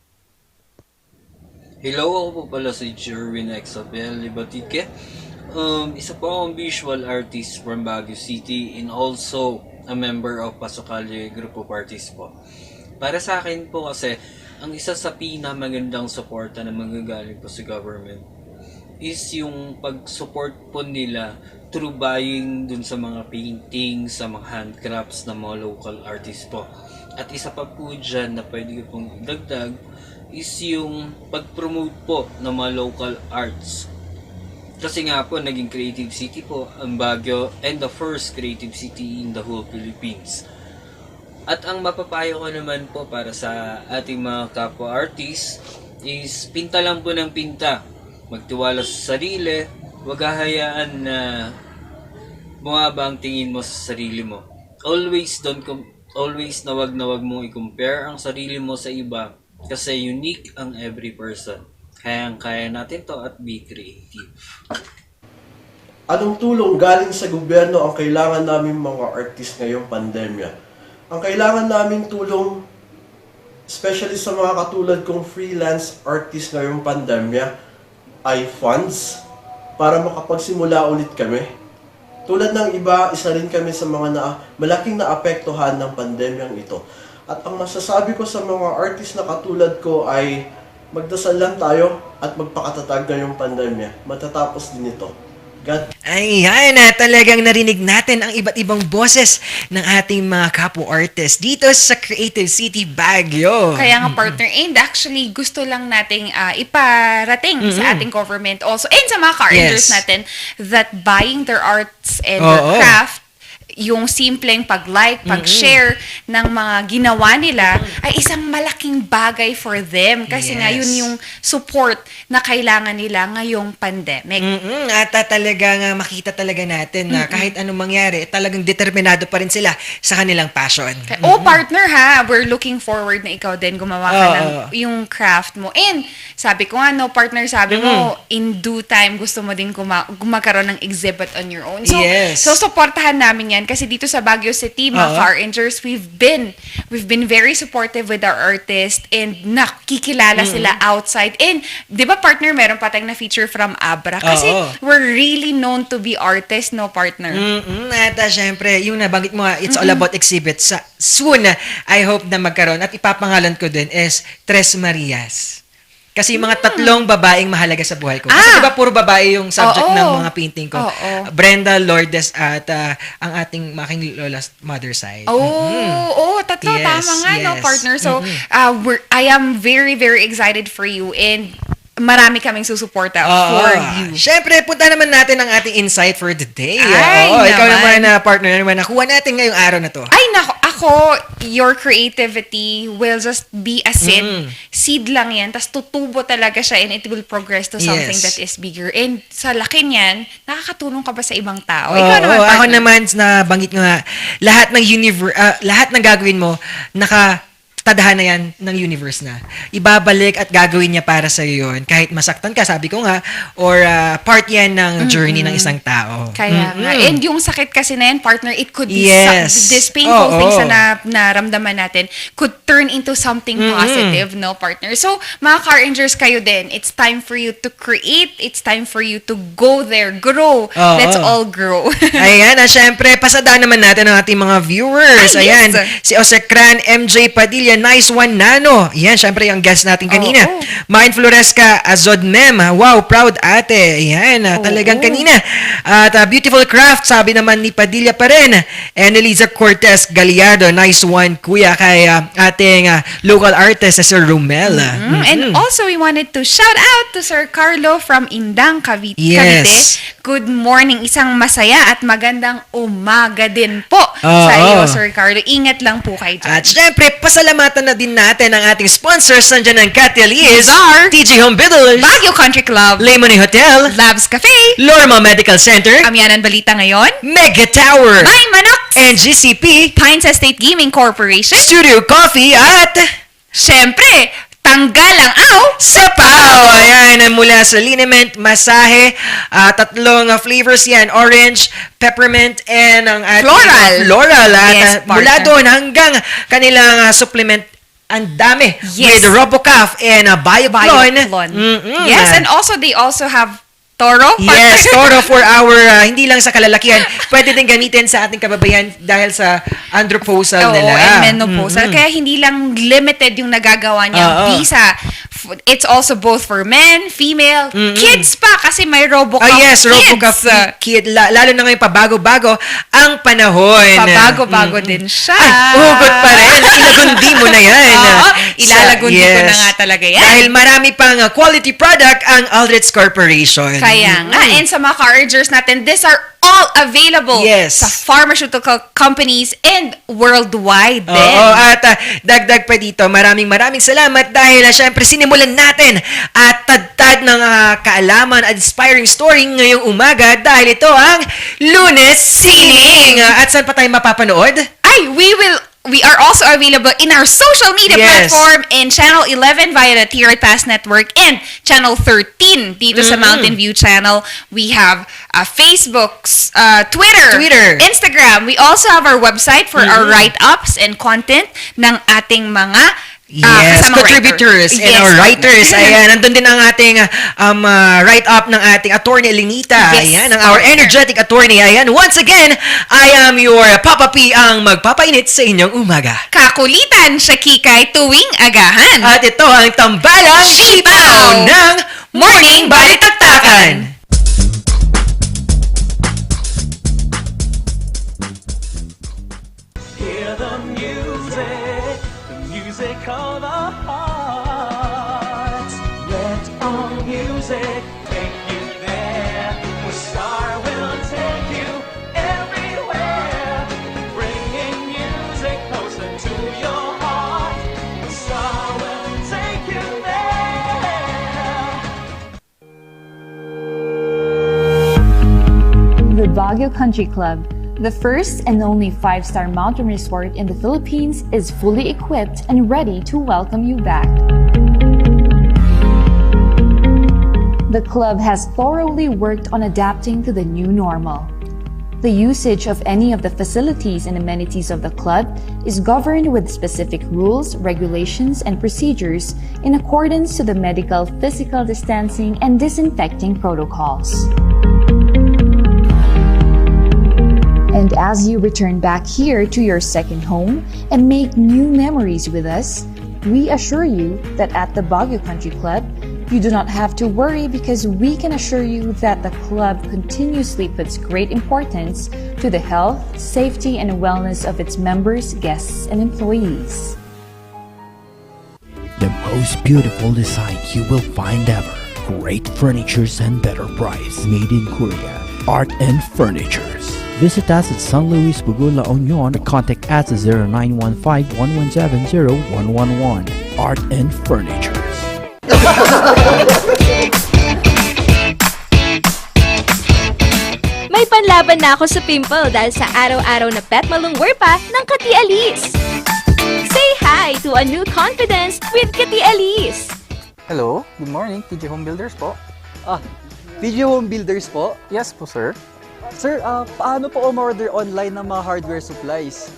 Hello, ako po pala si Jerwin Exabel Libatique. Isa po akong visual artist from Baguio City and also a member of Pasocalye Group of Artists po. Para sa akin po kasi, ang isa sa pinamagandang suporta na magagaling po sa government is yung pag-support po nila through buying dun sa mga paintings, sa mga handcrafts ng mga local artists po. At isa pa po dyan na pwede ko pong idagdag is yung pag-promote po ng mga local arts. Kasi nga po, naging creative city po ang Baguio and the first creative city in the whole Philippines. At ang mapapayo ko naman po para sa ating mga kapwa artists is pinta lang po ng pinta. Magtiwala sa sarili, huwag hahayaan na bumaba ang tingin mo sa sarili mo. Always na wag mong i-compare ang sarili mo sa iba kasi unique ang every person. Kaya natin to at be creative. Anong tulong galing sa gobyerno ang kailangan namin mga artist ngayong pandemya? Ang kailangan naming tulong, especially sa mga katulad kong freelance artist ngayong pandemya, ay funds para makapagsimula ulit kami. Tulad ng iba, isa rin kami sa mga malaking naapektuhan ng pandemyang ito. At ang masasabi ko sa mga artist na katulad ko ay magdasal lang tayo at magpakatatag ngayong pandemya. Matatapos din ito. God. Ayan, talagang narinig natin ang iba't ibang boses ng ating mga kapwa-artists dito sa Creative City, Baguio. Kaya nga, partner, and actually, gusto lang nating iparating sa ating government also, and sa mga car rangers natin, that buying their arts and their craft, yung simpleng pag-like, pag-share ng mga ginawa nila ay isang malaking bagay for them. Kasi nga, yun yung support na kailangan nila ngayong pandemic. At talagang makita talaga natin na kahit anong mangyari, talagang determinado pa rin sila sa kanilang passion. Partner ha, we're looking forward na ikaw din gumawa ka ng yung craft mo. And sabi ko nga, partner, sabi mo, in due time, gusto mo din gumakaroon ng exhibit on your own. So supportahan namin yan kasi dito sa Baguio City, mga Car Rangers, we've been very supportive with our artists and nakikilala sila outside. And di ba partner, meron pa tayong na-feature from Abra kasi we're really known to be artists, no partner? At syempre, yung nabanggit mo, it's all about exhibits. Soon, I hope na magkaroon. At ipapangalan ko din is Tres Marias. Kasi yung mga tatlong babaeng mahalaga sa buhay ko. Kasi diba puro babae yung subject ng mga painting ko. Brenda, Lourdes, at ang ating making lola's mother side. Tatlo. Tama nga, no, partner? So, I am very, very excited for you and marami kaming susuporta for you. Siyempre, punta naman natin ang ating insight for the day. Ikaw naman, partner, naman nakuha natin ngayong araw na to. Ako, your creativity will just be a seed. Seed lang yan, tas tutubo talaga siya and it will progress to something that is bigger. And sa laki niyan, nakakatulong ka ba sa ibang tao? Ikaw naman, partner. Ako naman, nabanggit ko nga, lahat ng gagawin mo, tadhana yan ng universe na. Ibabalik at gagawin niya para sa iyo yun. Kahit masaktan ka, sabi ko nga, or part yan ng journey ng isang tao. Kaya nga. And yung sakit kasi na yan, partner, it could be this painful things na naramdaman natin could turn into something positive, no, partner? So, mga Car Rangers, kayo din, it's time for you to create, it's time for you to go there, grow. Let's all grow. Ayan, syempre, pasadaan naman natin ang ating mga viewers. Ayan, si Osekran, MJ Padilla, nice one, Nano. Yan, syempre yung guest natin kanina. Mind Floresca, Azod Mem. Wow, proud ate. Yan, talagang kanina. At Beautiful Craft, sabi naman ni Padilla pa rin. And Eliza Cortez Gallardo, nice one, kuya, kay ating local artist, Sir Romel. And also, we wanted to shout out to Sir Carlo from Indang, Cavite. Good morning. Isang masaya at magandang umaga din po sa iyo, Sir Carlo. Ingat lang po kayo dyan. At syempre, pasalamatan na din natin ang ating sponsors. Nandiyan ang Katy Alice, TG Home Builders, Baguio Country Club, Lemony Hotel, Labs Cafe, Lorma Medical Center, Amyanan Balita Ngayon, Mega Tower, My Manox, and GCP, Pines Estate Gaming Corporation, Studio Coffee, at syempre, tanggalang sa Pao. Ayan, mula sa liniment, masahe, tatlong flavors yan, orange, peppermint, and ang ating floral. At mula doon hanggang kanilang supplement, ang dami. With RoboCaf and Bioplon. Yes, and also they also have Toro? Yes, Toro for our, hindi lang sa kalalakihan, pwede din gamitin sa ating kababayan dahil sa andropausal nila. And menopausal. Kaya hindi lang limited yung nagagawa niyang visa. It's also both for men, female, kids pa kasi may RoboCaf RoboCaf Kid. Lalo na ngayon, pabago-bago ang panahon. Pabago-bago din siya. Hugot pa rin. Ilagundi mo na yan. Ilalagundi ko na nga talaga yan. Dahil marami pang quality product ang Aldrich Corporation. Kaya nga. And sa mga Car Rangers natin, these are all available sa pharmaceutical companies and worldwide din. At dagdag pa dito, maraming salamat dahil syempre sinimulan natin at tad ng kaalaman at inspiring story ngayong umaga dahil ito ang Lunes Sining. At saan pa tayo mapapanood? We are also available in our social media platform in Channel 11 via the TRTAS Network and Channel 13 dito sa Mountain View Channel. We have Facebook, Twitter, Instagram. We also have our website for our write-ups and content ng ating mga contributors and our writers. Ayan, nandun din ang ating write-up ng ating attorney Elenita. Ayan, ang our energetic attorney. Ayan, once again, I am your Papa P ang magpapainit sa inyong umaga. Kakulitan siya kikay tuwing agahan. At ito ang tambalang sipaw ng Morning Balitaktakan. Hear the music of the heart. Let all music take you there, where Star will take you everywhere. Baguio Country Club, the first and only 5-star mountain resort in the Philippines, is fully equipped and ready to welcome you back. The club has thoroughly worked on adapting to the new normal. The usage of any of the facilities and amenities of the club is governed with specific rules, regulations, and procedures in accordance to the medical, physical distancing, and disinfecting protocols. And as you return back here to your second home and make new memories with us, we assure you that at the Baguio Country Club, you do not have to worry because we can assure you that the club continuously puts great importance to the health, safety, and wellness of its members, guests, and employees. The most beautiful design you will find ever. Great furnitures and better price. Made in Korea. Art and Furnitures. Visit us at San Luis Bugo, La Union. Contact us at 0915-117-0111. Art and Furnitures. May panlaban na ako sa pimple dahil sa araw-araw na pet malungwer pa ng Kati Alice. Say hi to a new confidence with Kati Alice. Hello, good morning, TJ Home Builders po. TJ Home Builders po? Yes po, sir. Sir, paano po umorder online ng mga hardware supplies?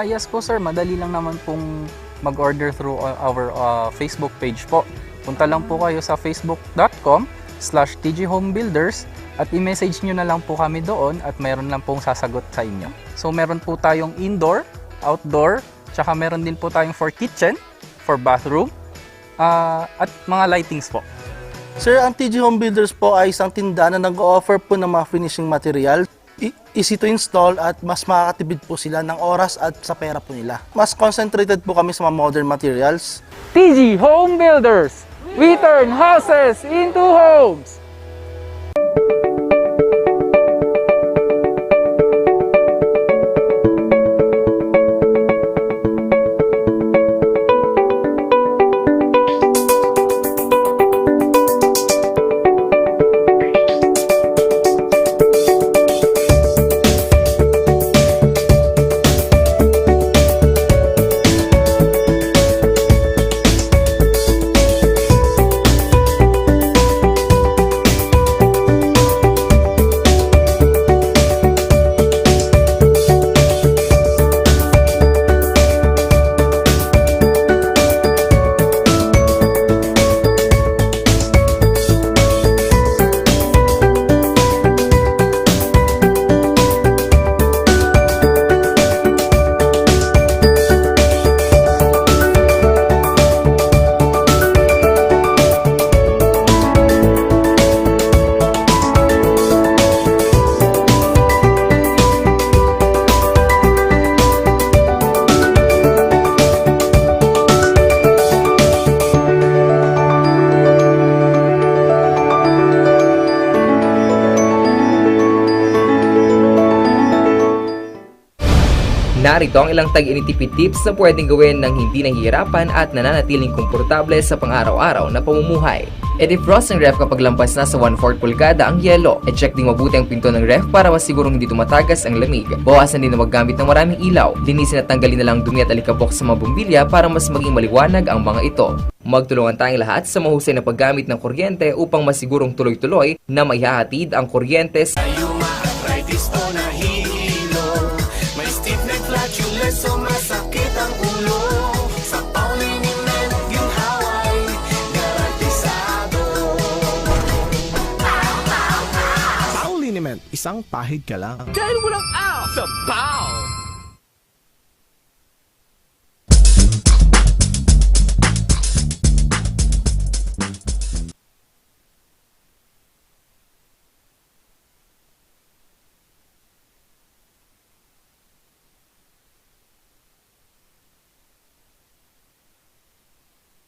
Yes po, sir. Madali lang naman pong mag-order through our Facebook page po. Punta lang po kayo sa facebook.com/tjhomebuilders at i-message nyo na lang po kami doon at meron lang pong sasagot sa inyo. So meron po tayong indoor, outdoor, tsaka meron din po tayong for kitchen, for bathroom, at mga lightings po. Sir, ang TJ Home Builders po ay isang tindahan na nag-offer po ng mga finishing material. Easy to install at mas makakatipid po sila ng oras at sa pera po nila. Mas concentrated po kami sa mga modern materials. TJ Home Builders! We turn houses into homes! Narito ang ilang tag-initipid tips na pwedeng gawin ng hindi nahihirapan at nananatiling komportable sa pang-araw-araw na pamumuhay. I-defrost ng ref kapag lampas na sa 1/4 pulgada ang yelo. I-check din mabuti ang pinto ng ref para masigurong hindi tumatagas ang lamig. Bawasan din na maggamit ng maraming ilaw. Linisin at tanggalin na lang dumi at alikabok sa mga bumbilya para mas maging maliwanag ang mga ito. Magtulungan tayong lahat sa mahusay na paggamit ng kuryente upang masigurong tuloy-tuloy na maihahatid ang kuryente sa so masakit ang ulo. Sa Pauliniment yung haway garantisado. Pauliniment, isang pahid ka lang. Dahil walang out sa Pau!